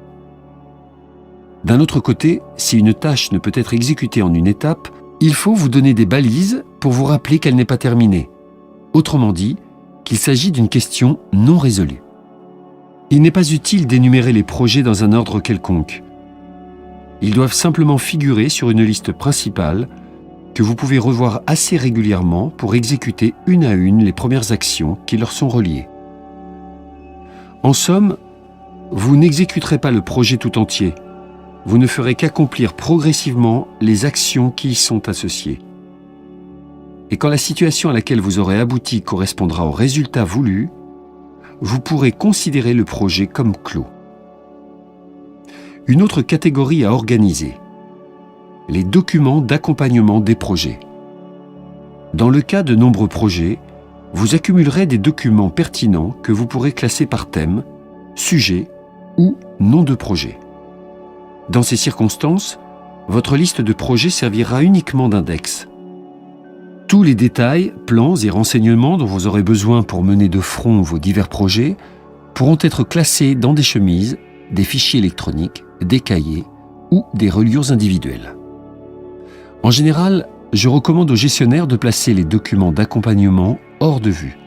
D'un autre côté, si une tâche ne peut être exécutée en une étape, il faut vous donner des balises pour vous rappeler qu'elle n'est pas terminée. Autrement dit, qu'il s'agit d'une question non résolue. Il n'est pas utile d'énumérer les projets dans un ordre quelconque. Ils doivent simplement figurer sur une liste principale que vous pouvez revoir assez régulièrement pour exécuter une à une les premières actions qui leur sont reliées. En somme, vous n'exécuterez pas le projet tout entier. Vous ne ferez qu'accomplir progressivement les actions qui y sont associées. Et quand la situation à laquelle vous aurez abouti correspondra au résultat voulu, vous pourrez considérer le projet comme clos. Une autre catégorie à organiser: les documents d'accompagnement des projets. Dans le cas de nombreux projets, vous accumulerez des documents pertinents que vous pourrez classer par thème, sujet ou nom de projet. Dans ces circonstances, votre liste de projets servira uniquement d'index. Tous les détails, plans et renseignements dont vous aurez besoin pour mener de front vos divers projets pourront être classés dans des chemises, des fichiers électroniques, des cahiers ou des reliures individuelles. En général, je recommande aux gestionnaires de placer les documents d'accompagnement hors de vue.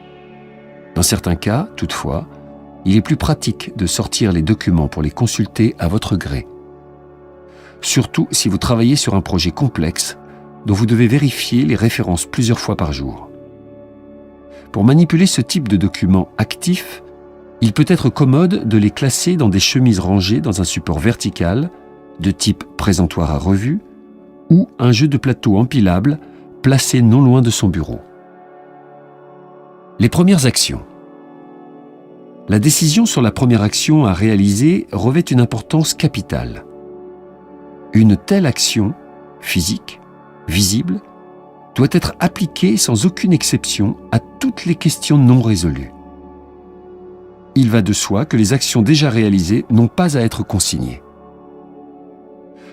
Dans certains cas, toutefois, il est plus pratique de sortir les documents pour les consulter à votre gré. Surtout si vous travaillez sur un projet complexe dont vous devez vérifier les références plusieurs fois par jour. Pour manipuler ce type de documents actifs, il peut être commode de les classer dans des chemises rangées dans un support vertical, de type présentoir à revue, ou un jeu de plateau empilable placé non loin de son bureau. Les premières actions. La décision sur la première action à réaliser revêt une importance capitale. Une telle action, physique, visible, doit être appliquée sans aucune exception à toutes les questions non résolues. Il va de soi que les actions déjà réalisées n'ont pas à être consignées.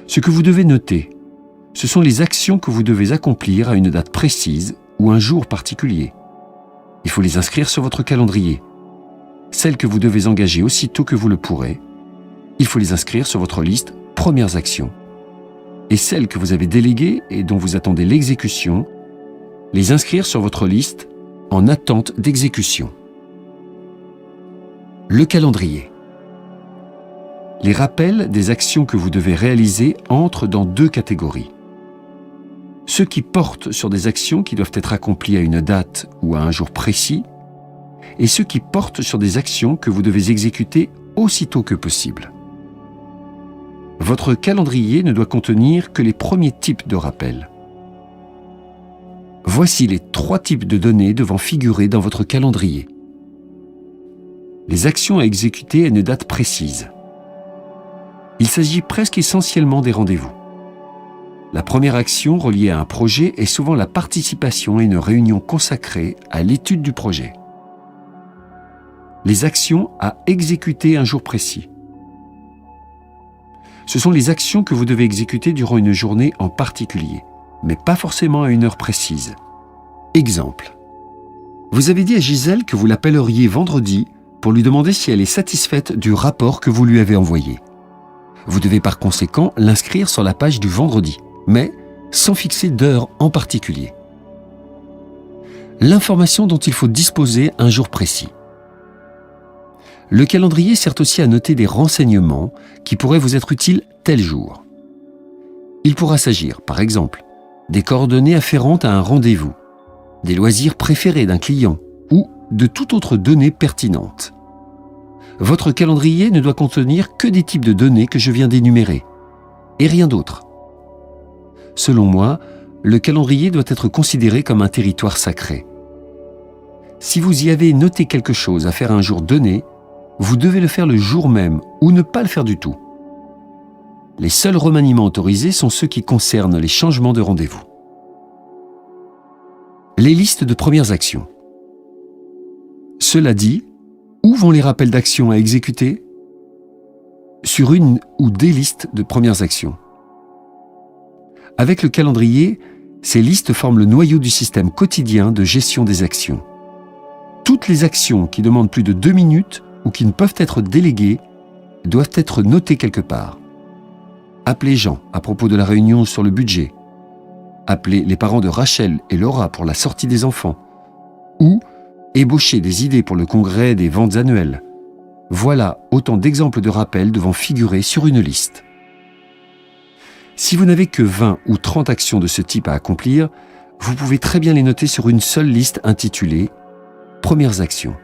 Ce que vous devez noter, ce sont les actions que vous devez accomplir à une date précise ou un jour particulier. Il faut les inscrire sur votre calendrier. Celles que vous devez engager aussitôt que vous le pourrez, il faut les inscrire sur votre liste « Premières actions ». Et celles que vous avez déléguées et dont vous attendez l'exécution, les inscrire sur votre liste « En attente d'exécution ». Le calendrier. Les rappels des actions que vous devez réaliser entrent dans 2 catégories. Ceux qui portent sur des actions qui doivent être accomplies à une date ou à un jour précis, et ceux qui portent sur des actions que vous devez exécuter aussitôt que possible. Votre calendrier ne doit contenir que les premiers types de rappels. Voici les 3 types de données devant figurer dans votre calendrier. Les actions à exécuter à une date précise. Il s'agit presque essentiellement des rendez-vous. La première action reliée à un projet est souvent la participation à une réunion consacrée à l'étude du projet. les actions à exécuter un jour précis. Ce sont les actions que vous devez exécuter durant une journée en particulier, mais pas forcément à une heure précise. Exemple. Vous avez dit à Gisèle que vous l'appelleriez vendredi pour lui demander si elle est satisfaite du rapport que vous lui avez envoyé. Vous devez par conséquent l'inscrire sur la page du vendredi, mais sans fixer d'heure en particulier. L'information dont il faut disposer un jour précis. Le calendrier sert aussi à noter des renseignements qui pourraient vous être utiles tel jour. Il pourra s'agir, par exemple, des coordonnées afférentes à un rendez-vous, des loisirs préférés d'un client ou de toute autre donnée pertinente. Votre calendrier ne doit contenir que des types de données que je viens d'énumérer, et rien d'autre. Selon moi, le calendrier doit être considéré comme un territoire sacré. Si vous y avez noté quelque chose à faire un jour donné, vous devez le faire le jour même ou ne pas le faire du tout. Les seuls remaniements autorisés sont ceux qui concernent les changements de rendez-vous. Les listes de premières actions. Cela dit, où vont les rappels d'actions à exécuter? Sur une ou des listes de premières actions. Avec le calendrier, ces listes forment le noyau du système quotidien de gestion des actions. Toutes les actions qui demandent plus de 2 minutes ou qui ne peuvent être déléguées doivent être notées quelque part. Appelez Jean à propos de la réunion sur le budget. Appelez les parents de Rachel et Laura pour la sortie des enfants. Ou ébaucher des idées pour le congrès des ventes annuelles. Voilà autant d'exemples de rappels devant figurer sur une liste. Si vous n'avez que 20 ou 30 actions de ce type à accomplir, vous pouvez très bien les noter sur une seule liste intitulée « Premières actions »,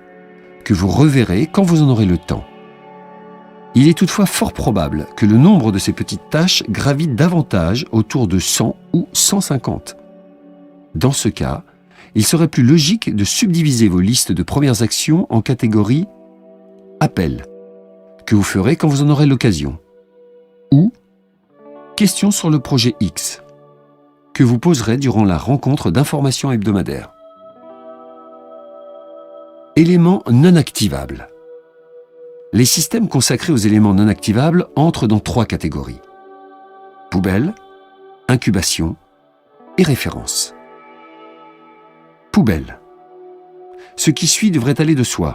que vous reverrez quand vous en aurez le temps. Il est toutefois fort probable que le nombre de ces petites tâches gravite davantage autour de 100 ou 150. Dans ce cas, il serait plus logique de subdiviser vos listes de premières actions en catégories « Appel », que vous ferez quand vous en aurez l'occasion, ou « Questions sur le projet X », que vous poserez durant la rencontre d'information hebdomadaire. Éléments non activables. Les systèmes consacrés aux éléments non activables entrent dans 3 catégories. Poubelle, incubation et référence. Poubelle. Ce qui suit devrait aller de soi.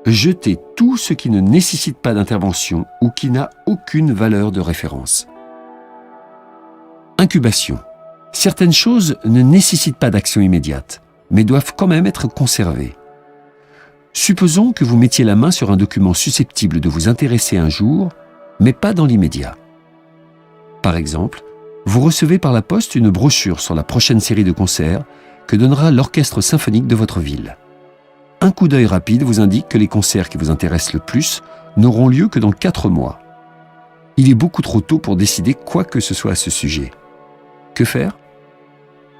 Jetez tout ce qui ne nécessite pas d'intervention ou qui n'a aucune valeur de référence. Incubation. Certaines choses ne nécessitent pas d'action immédiate, mais doivent quand même être conservées. Supposons que vous mettiez la main sur un document susceptible de vous intéresser un jour, mais pas dans l'immédiat. Par exemple, vous recevez par la poste une brochure sur la prochaine série de concerts que donnera l'orchestre symphonique de votre ville. Un coup d'œil rapide vous indique que les concerts qui vous intéressent le plus n'auront lieu que dans 4 mois. Il est beaucoup trop tôt pour décider quoi que ce soit à ce sujet. Que faire?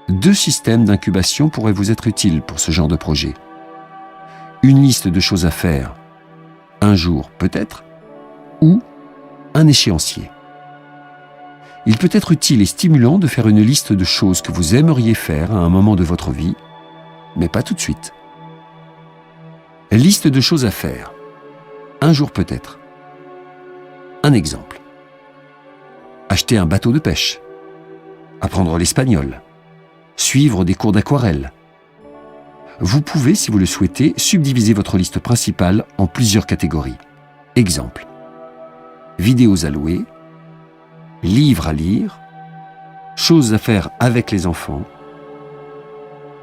2 systèmes d'incubation pourraient vous être utiles pour ce genre de projet. Une liste de choses à faire, un jour peut-être, ou un échéancier. Il peut être utile et stimulant de faire une liste de choses que vous aimeriez faire à un moment de votre vie, mais pas tout de suite. Liste de choses à faire, un jour peut-être. Un exemple. Acheter un bateau de pêche, apprendre l'espagnol, suivre des cours d'aquarelle. Vous pouvez, si vous le souhaitez, subdiviser votre liste principale en plusieurs catégories. Exemple. Vidéos à louer, livres à lire, choses à faire avec les enfants.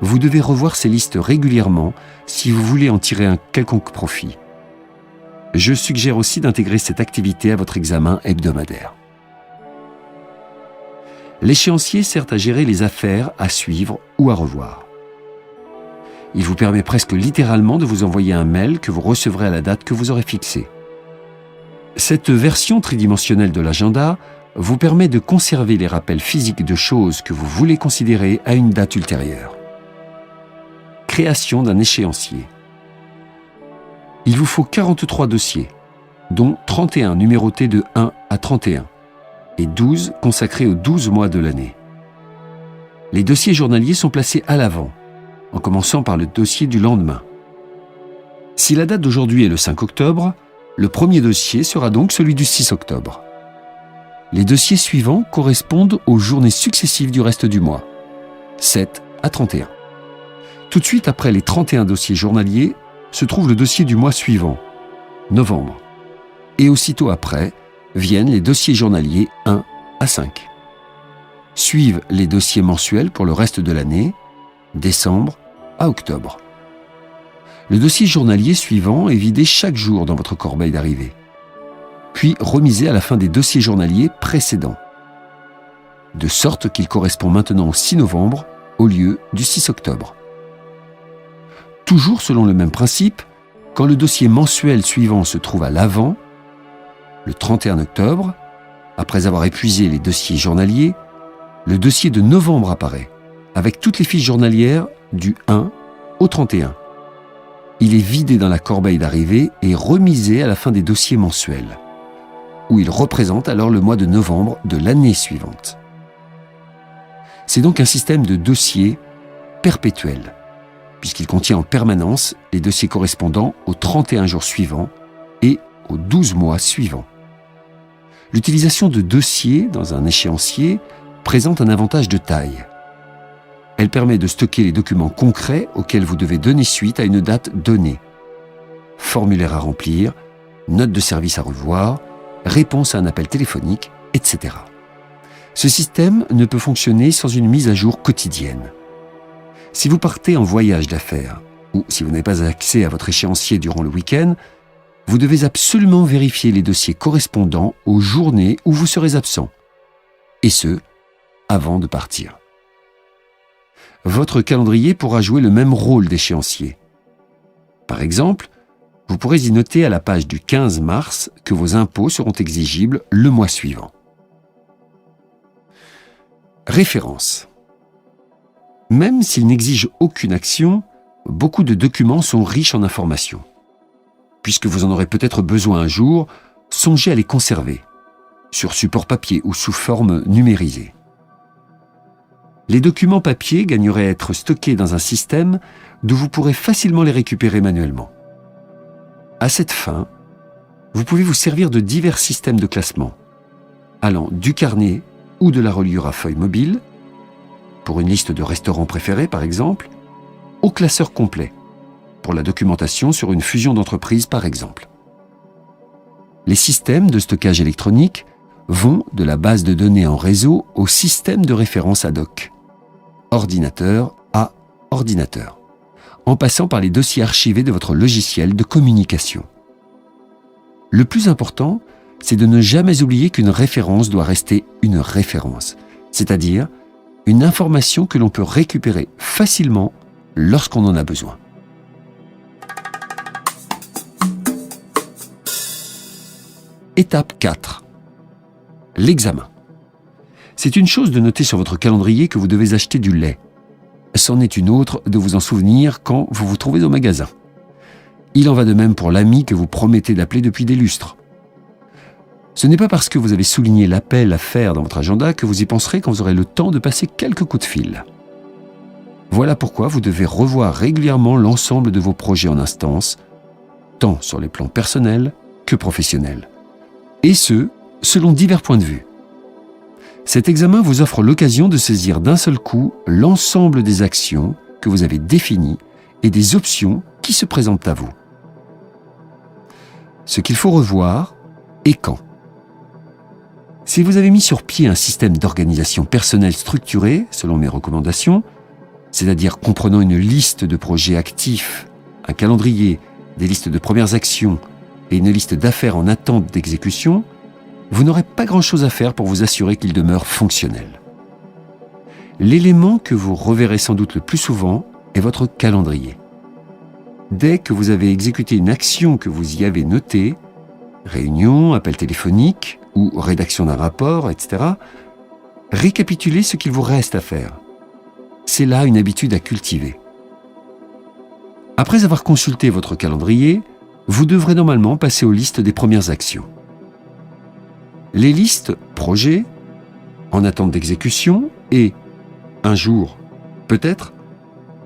Vous devez revoir ces listes régulièrement si vous voulez en tirer un quelconque profit. Je suggère aussi d'intégrer cette activité à votre examen hebdomadaire. L'échéancier sert à gérer les affaires à suivre ou à revoir. Il vous permet presque littéralement de vous envoyer un mail que vous recevrez à la date que vous aurez fixée. Cette version tridimensionnelle de l'agenda vous permet de conserver les rappels physiques de choses que vous voulez considérer à une date ultérieure. Création d'un échéancier. Il vous faut 43 dossiers, dont 31 numérotés de 1 à 31 et 12 consacrés aux 12 mois de l'année. Les dossiers journaliers sont placés à l'avant, en commençant par le dossier du lendemain. Si la date d'aujourd'hui est le 5 octobre, le premier dossier sera donc celui du 6 octobre. Les dossiers suivants correspondent aux journées successives du reste du mois, 7 à 31. Tout de suite après les 31 dossiers journaliers se trouve le dossier du mois suivant, novembre. Et aussitôt après viennent les dossiers journaliers 1 à 5. Suivent les dossiers mensuels pour le reste de l'année, décembre à octobre. Le dossier journalier suivant est vidé chaque jour dans votre corbeille d'arrivée, puis remisé à la fin des dossiers journaliers précédents, de sorte qu'il correspond maintenant au 6 novembre au lieu du 6 octobre. Toujours selon le même principe, quand le dossier mensuel suivant se trouve à l'avant, le 31 octobre, après avoir épuisé les dossiers journaliers, le dossier de novembre apparaît, avec toutes les fiches journalières du 1 au 31. Il est vidé dans la corbeille d'arrivée et remisé à la fin des dossiers mensuels, où il représente alors le mois de novembre de l'année suivante. C'est donc un système de dossiers perpétuel, puisqu'il contient en permanence les dossiers correspondant aux 31 jours suivants et aux 12 mois suivants. L'utilisation de dossiers dans un échéancier présente un avantage de taille. Elle permet de stocker les documents concrets auxquels vous devez donner suite à une date donnée. Formulaire à remplir, note de service à revoir, réponse à un appel téléphonique, etc. Ce système ne peut fonctionner sans une mise à jour quotidienne. Si vous partez en voyage d'affaires, ou si vous n'avez pas accès à votre échéancier durant le week-end, vous devez absolument vérifier les dossiers correspondant aux journées où vous serez absent, et ce, avant de partir. Votre calendrier pourra jouer le même rôle d'échéancier. Par exemple, vous pourrez y noter à la page du 15 mars que vos impôts seront exigibles le mois suivant. Référence. Même s'ils n'exigent aucune action, beaucoup de documents sont riches en informations. Puisque vous en aurez peut-être besoin un jour, songez à les conserver, sur support papier ou sous forme numérisée. Les documents papier gagneraient à être stockés dans un système d'où vous pourrez facilement les récupérer manuellement. À cette fin, vous pouvez vous servir de divers systèmes de classement, allant du carnet ou de la reliure à feuille mobile, pour une liste de restaurants préférés par exemple, au classeur complet, pour la documentation sur une fusion d'entreprises par exemple. Les systèmes de stockage électronique vont de la base de données en réseau au système de référence ad hoc, ordinateur à ordinateur, en passant par les dossiers archivés de votre logiciel de communication. Le plus important, c'est de ne jamais oublier qu'une référence doit rester une référence, c'est-à-dire une information que l'on peut récupérer facilement lorsqu'on en a besoin. Étape 4. L'examen. C'est une chose de noter sur votre calendrier que vous devez acheter du lait. C'en est une autre de vous en souvenir quand vous vous trouvez au magasin. Il en va de même pour l'ami que vous promettez d'appeler depuis des lustres. Ce n'est pas parce que vous avez souligné l'appel à faire dans votre agenda que vous y penserez quand vous aurez le temps de passer quelques coups de fil. Voilà pourquoi vous devez revoir régulièrement l'ensemble de vos projets en instance, tant sur les plans personnels que professionnels. Et ce, selon divers points de vue. Cet examen vous offre l'occasion de saisir d'un seul coup l'ensemble des actions que vous avez définies et des options qui se présentent à vous. Ce qu'il faut revoir et quand. Si vous avez mis sur pied un système d'organisation personnelle structuré selon mes recommandations, c'est-à-dire comprenant une liste de projets actifs, un calendrier, des listes de premières actions et une liste d'affaires en attente d'exécution, vous n'aurez pas grand-chose à faire pour vous assurer qu'il demeure fonctionnel. L'élément que vous reverrez sans doute le plus souvent est votre calendrier. Dès que vous avez exécuté une action que vous y avez notée, réunion, appel téléphonique ou rédaction d'un rapport, etc., récapitulez ce qu'il vous reste à faire. C'est là une habitude à cultiver. Après avoir consulté votre calendrier, vous devrez normalement passer aux listes des premières actions. Les listes projets, en attente d'exécution et un jour, peut-être,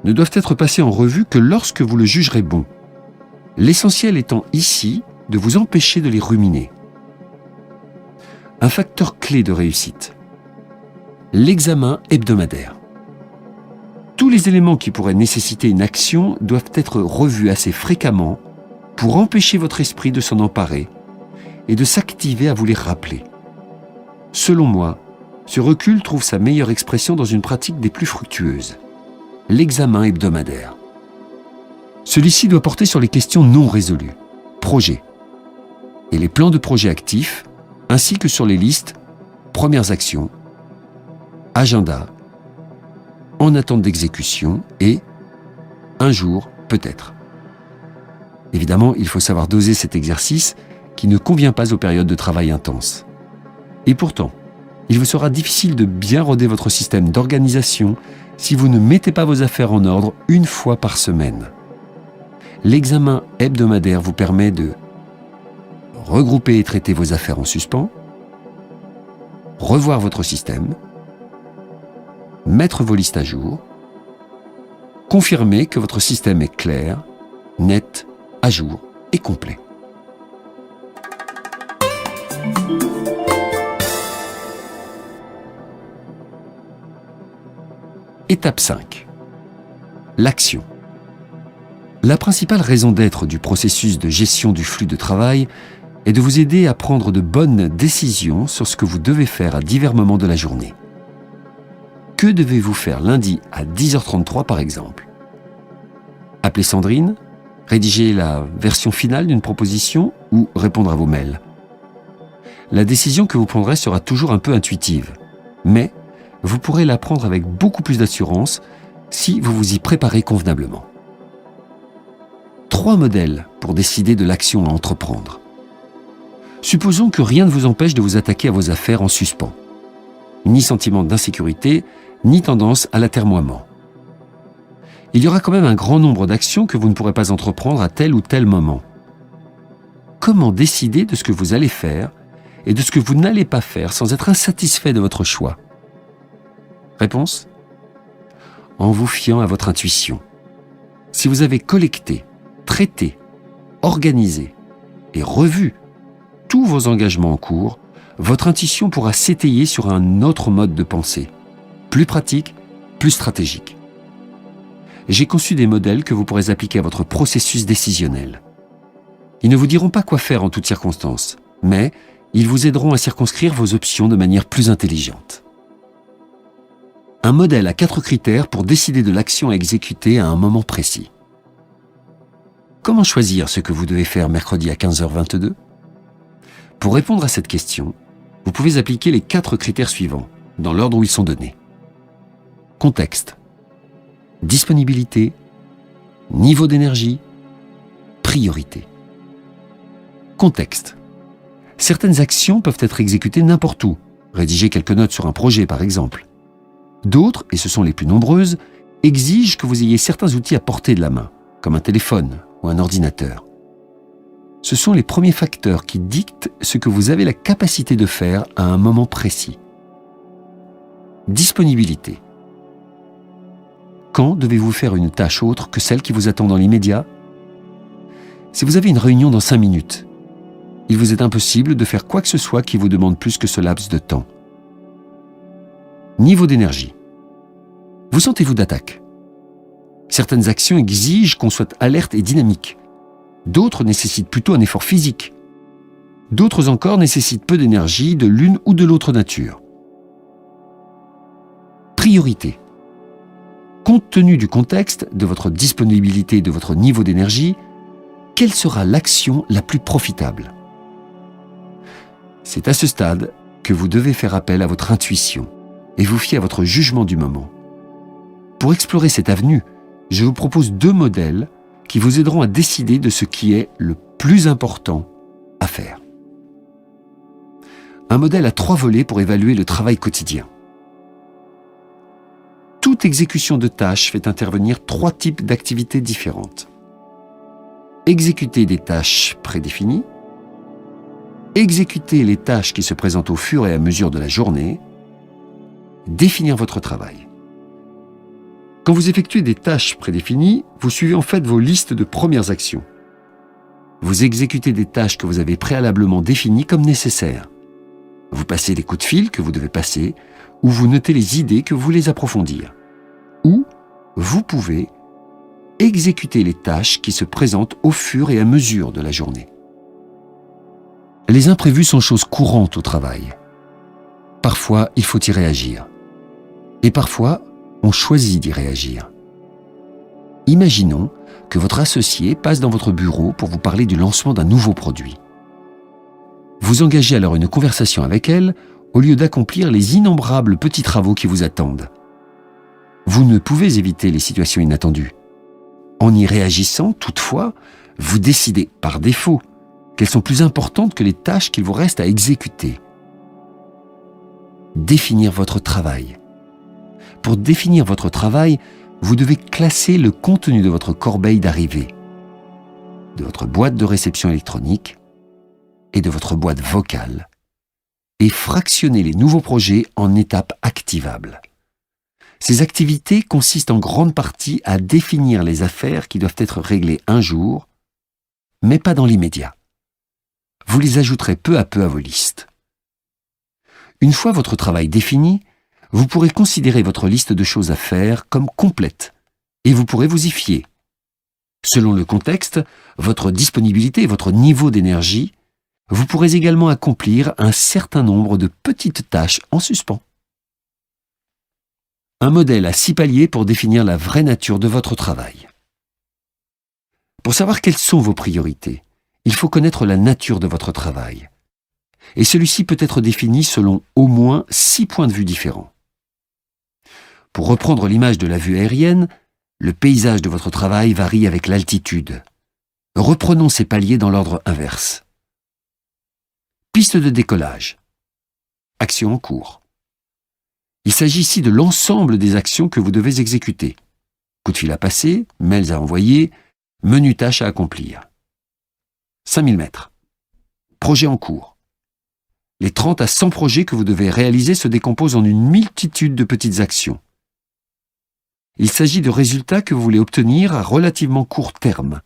ne doivent être passées en revue que lorsque vous le jugerez bon. L'essentiel étant ici de vous empêcher de les ruminer. Un facteur clé de réussite. L'examen hebdomadaire. Tous les éléments qui pourraient nécessiter une action doivent être revus assez fréquemment pour empêcher votre esprit de s'en emparer et de s'activer à vous les rappeler. Selon moi, ce recul trouve sa meilleure expression dans une pratique des plus fructueuses, l'examen hebdomadaire. Celui-ci doit porter sur les questions non résolues, projets, et les plans de projets actifs, ainsi que sur les listes, premières actions, agenda, en attente d'exécution et un jour peut-être. Évidemment, il faut savoir doser cet exercice qui ne convient pas aux périodes de travail intense. Et pourtant, il vous sera difficile de bien roder votre système d'organisation si vous ne mettez pas vos affaires en ordre une fois par semaine. L'examen hebdomadaire vous permet de regrouper et traiter vos affaires en suspens, revoir votre système, mettre vos listes à jour, confirmer que votre système est clair, net, à jour et complet. Étape 5. L'action. La principale raison d'être du processus de gestion du flux de travail est de vous aider à prendre de bonnes décisions sur ce que vous devez faire à divers moments de la journée. Que devez-vous faire lundi à 10h33 par exemple? Appeler Sandrine, rédiger la version finale d'une proposition ou répondre à vos mails? La décision que vous prendrez sera toujours un peu intuitive, mais vous pourrez la prendre avec beaucoup plus d'assurance si vous vous y préparez convenablement. 3 modèles pour décider de l'action à entreprendre. Supposons que rien ne vous empêche de vous attaquer à vos affaires en suspens. Ni sentiment d'insécurité, ni tendance à l'atermoiement. Il y aura quand même un grand nombre d'actions que vous ne pourrez pas entreprendre à tel ou tel moment. Comment décider de ce que vous allez faire et de ce que vous n'allez pas faire sans être insatisfait de votre choix? Réponse: en vous fiant à votre intuition. Si vous avez collecté, traité, organisé et revu tous vos engagements en cours, votre intuition pourra s'étayer sur un autre mode de pensée, plus pratique, plus stratégique. J'ai conçu des modèles que vous pourrez appliquer à votre processus décisionnel. Ils ne vous diront pas quoi faire en toutes circonstances, mais ils vous aideront à circonscrire vos options de manière plus intelligente. Un modèle à 4 critères pour décider de l'action à exécuter à un moment précis. Comment choisir ce que vous devez faire mercredi à 15h22? Pour répondre à cette question, vous pouvez appliquer les 4 critères suivants, dans l'ordre où ils sont donnés. Contexte, disponibilité, niveau d'énergie, priorité. Contexte. Certaines actions peuvent être exécutées n'importe où, rédiger quelques notes sur un projet par exemple. D'autres, et ce sont les plus nombreuses, exigent que vous ayez certains outils à portée de la main, comme un téléphone ou un ordinateur. Ce sont les premiers facteurs qui dictent ce que vous avez la capacité de faire à un moment précis. Disponibilité. Quand devez-vous faire une tâche autre que celle qui vous attend dans l'immédiat? Si vous avez une réunion dans 5 minutes, il vous est impossible de faire quoi que ce soit qui vous demande plus que ce laps de temps. Niveau d'énergie. Vous sentez-vous d'attaque? Certaines actions exigent qu'on soit alerte et dynamique. D'autres nécessitent plutôt un effort physique. D'autres encore nécessitent peu d'énergie de l'une ou de l'autre nature. Priorité. Compte tenu du contexte, de votre disponibilité et de votre niveau d'énergie, quelle sera l'action la plus profitable? C'est à ce stade que vous devez faire appel à votre intuition et vous fier à votre jugement du moment. Pour explorer cette avenue, je vous propose 2 modèles qui vous aideront à décider de ce qui est le plus important à faire. Un modèle à 3 volets pour évaluer le travail quotidien. Toute exécution de tâches fait intervenir 3 types d'activités différentes. Exécuter des tâches prédéfinies, exécuter les tâches qui se présentent au fur et à mesure de la journée, définir votre travail. Quand vous effectuez des tâches prédéfinies, vous suivez en fait vos listes de premières actions. Vous exécutez des tâches que vous avez préalablement définies comme nécessaires. Vous passez les coups de fil que vous devez passer, ou vous notez les idées que vous voulez approfondir. Ou vous pouvez exécuter les tâches qui se présentent au fur et à mesure de la journée. Les imprévus sont choses courantes au travail. Parfois, il faut y réagir. Et parfois, on choisit d'y réagir. Imaginons que votre associé passe dans votre bureau pour vous parler du lancement d'un nouveau produit. Vous engagez alors une conversation avec elle au lieu d'accomplir les innombrables petits travaux qui vous attendent. Vous ne pouvez éviter les situations inattendues. En y réagissant, toutefois, vous décidez, par défaut, qu'elles sont plus importantes que les tâches qu'il vous reste à exécuter. Définir votre travail. Pour définir votre travail, vous devez classer le contenu de votre corbeille d'arrivée, de votre boîte de réception électronique et de votre boîte vocale, et fractionner les nouveaux projets en étapes activables. Ces activités consistent en grande partie à définir les affaires qui doivent être réglées un jour, mais pas dans l'immédiat. Vous les ajouterez peu à peu à vos listes. Une fois votre travail défini, vous pourrez considérer votre liste de choses à faire comme complète et vous pourrez vous y fier. Selon le contexte, votre disponibilité et votre niveau d'énergie, vous pourrez également accomplir un certain nombre de petites tâches en suspens. Un modèle à 6 paliers pour définir la vraie nature de votre travail. Pour savoir quelles sont vos priorités, il faut connaître la nature de votre travail. Et celui-ci peut être défini selon au moins 6 points de vue différents. Pour reprendre l'image de la vue aérienne, le paysage de votre travail varie avec l'altitude. Reprenons ces paliers dans l'ordre inverse. Piste de décollage. Action en cours. Il s'agit ici de l'ensemble des actions que vous devez exécuter. Coup de fil à passer, mails à envoyer, menu tâches à accomplir. 5000 mètres. Projet en cours. Les 30 à 100 projets que vous devez réaliser se décomposent en une multitude de petites actions. Il s'agit de résultats que vous voulez obtenir à relativement court terme,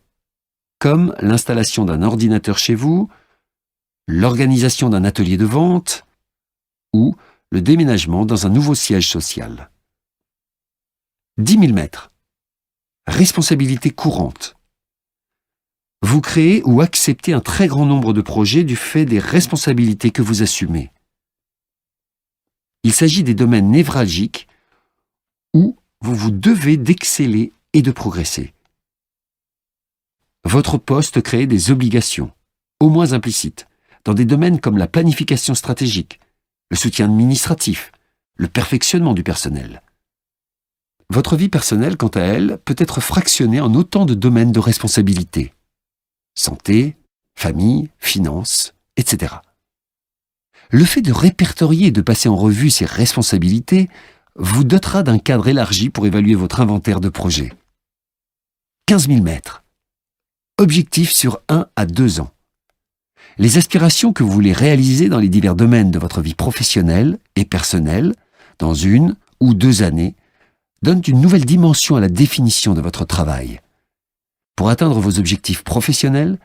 comme l'installation d'un ordinateur chez vous, l'organisation d'un atelier de vente ou le déménagement dans un nouveau siège social. 10 000 mètres. Responsabilité courante. Vous créez ou acceptez un très grand nombre de projets du fait des responsabilités que vous assumez. Il s'agit des domaines névralgiques où vous vous devez d'exceller et de progresser. Votre poste crée des obligations, au moins implicites, dans des domaines comme la planification stratégique, le soutien administratif, le perfectionnement du personnel. Votre vie personnelle, quant à elle, peut être fractionnée en autant de domaines de responsabilité. Santé, famille, finances, etc. Le fait de répertorier et de passer en revue ces responsabilités vous dotera d'un cadre élargi pour évaluer votre inventaire de projets. 15 000 mètres. Objectif sur 1 à 2 ans. Les aspirations que vous voulez réaliser dans les divers domaines de votre vie professionnelle et personnelle, dans 1 ou 2 années, donnent une nouvelle dimension à la définition de votre travail. Pour atteindre vos objectifs professionnels,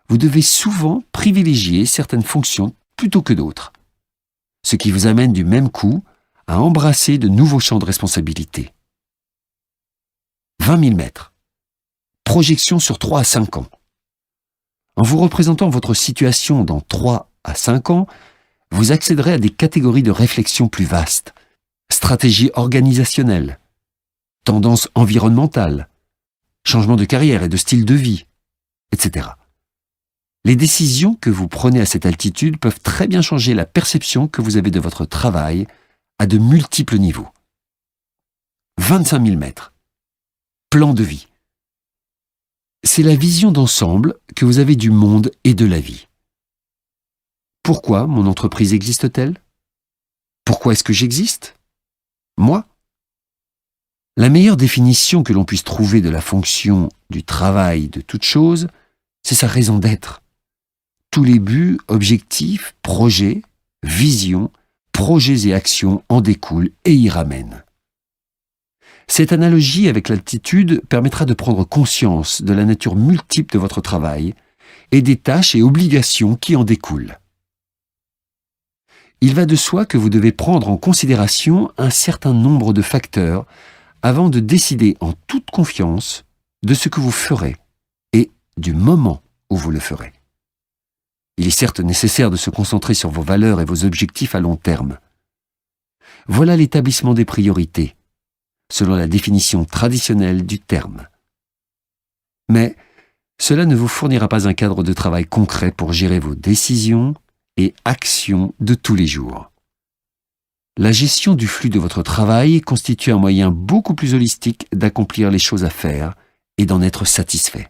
vous devez souvent privilégier certaines fonctions plutôt que d'autres, ce qui vous amène du même coup à embrasser de nouveaux champs de responsabilité. 20 000 mètres. Projection sur 3 à 5 ans. En vous représentant votre situation dans 3 à 5 ans, vous accéderez à des catégories de réflexion plus vastes. Stratégie organisationnelle, tendance environnementale, changement de carrière et de style de vie, etc. Les décisions que vous prenez à cette altitude peuvent très bien changer la perception que vous avez de votre travail à de multiples niveaux. 25 000 mètres. Plan de vie. C'est la vision d'ensemble que vous avez du monde et de la vie. Pourquoi mon entreprise existe-t-elle? Pourquoi est-ce que j'existe? Moi? La meilleure définition que l'on puisse trouver de la fonction du travail de toute chose, c'est sa raison d'être. Tous les buts, objectifs, projets, visions, projets et actions en découlent et y ramènent. Cette analogie avec l'altitude permettra de prendre conscience de la nature multiple de votre travail et des tâches et obligations qui en découlent. Il va de soi que vous devez prendre en considération un certain nombre de facteurs avant de décider en toute confiance de ce que vous ferez et du moment où vous le ferez. Il est certes nécessaire de se concentrer sur vos valeurs et vos objectifs à long terme. Voilà l'établissement des priorités, selon la définition traditionnelle du terme. Mais cela ne vous fournira pas un cadre de travail concret pour gérer vos décisions et actions de tous les jours. La gestion du flux de votre travail constitue un moyen beaucoup plus holistique d'accomplir les choses à faire et d'en être satisfait.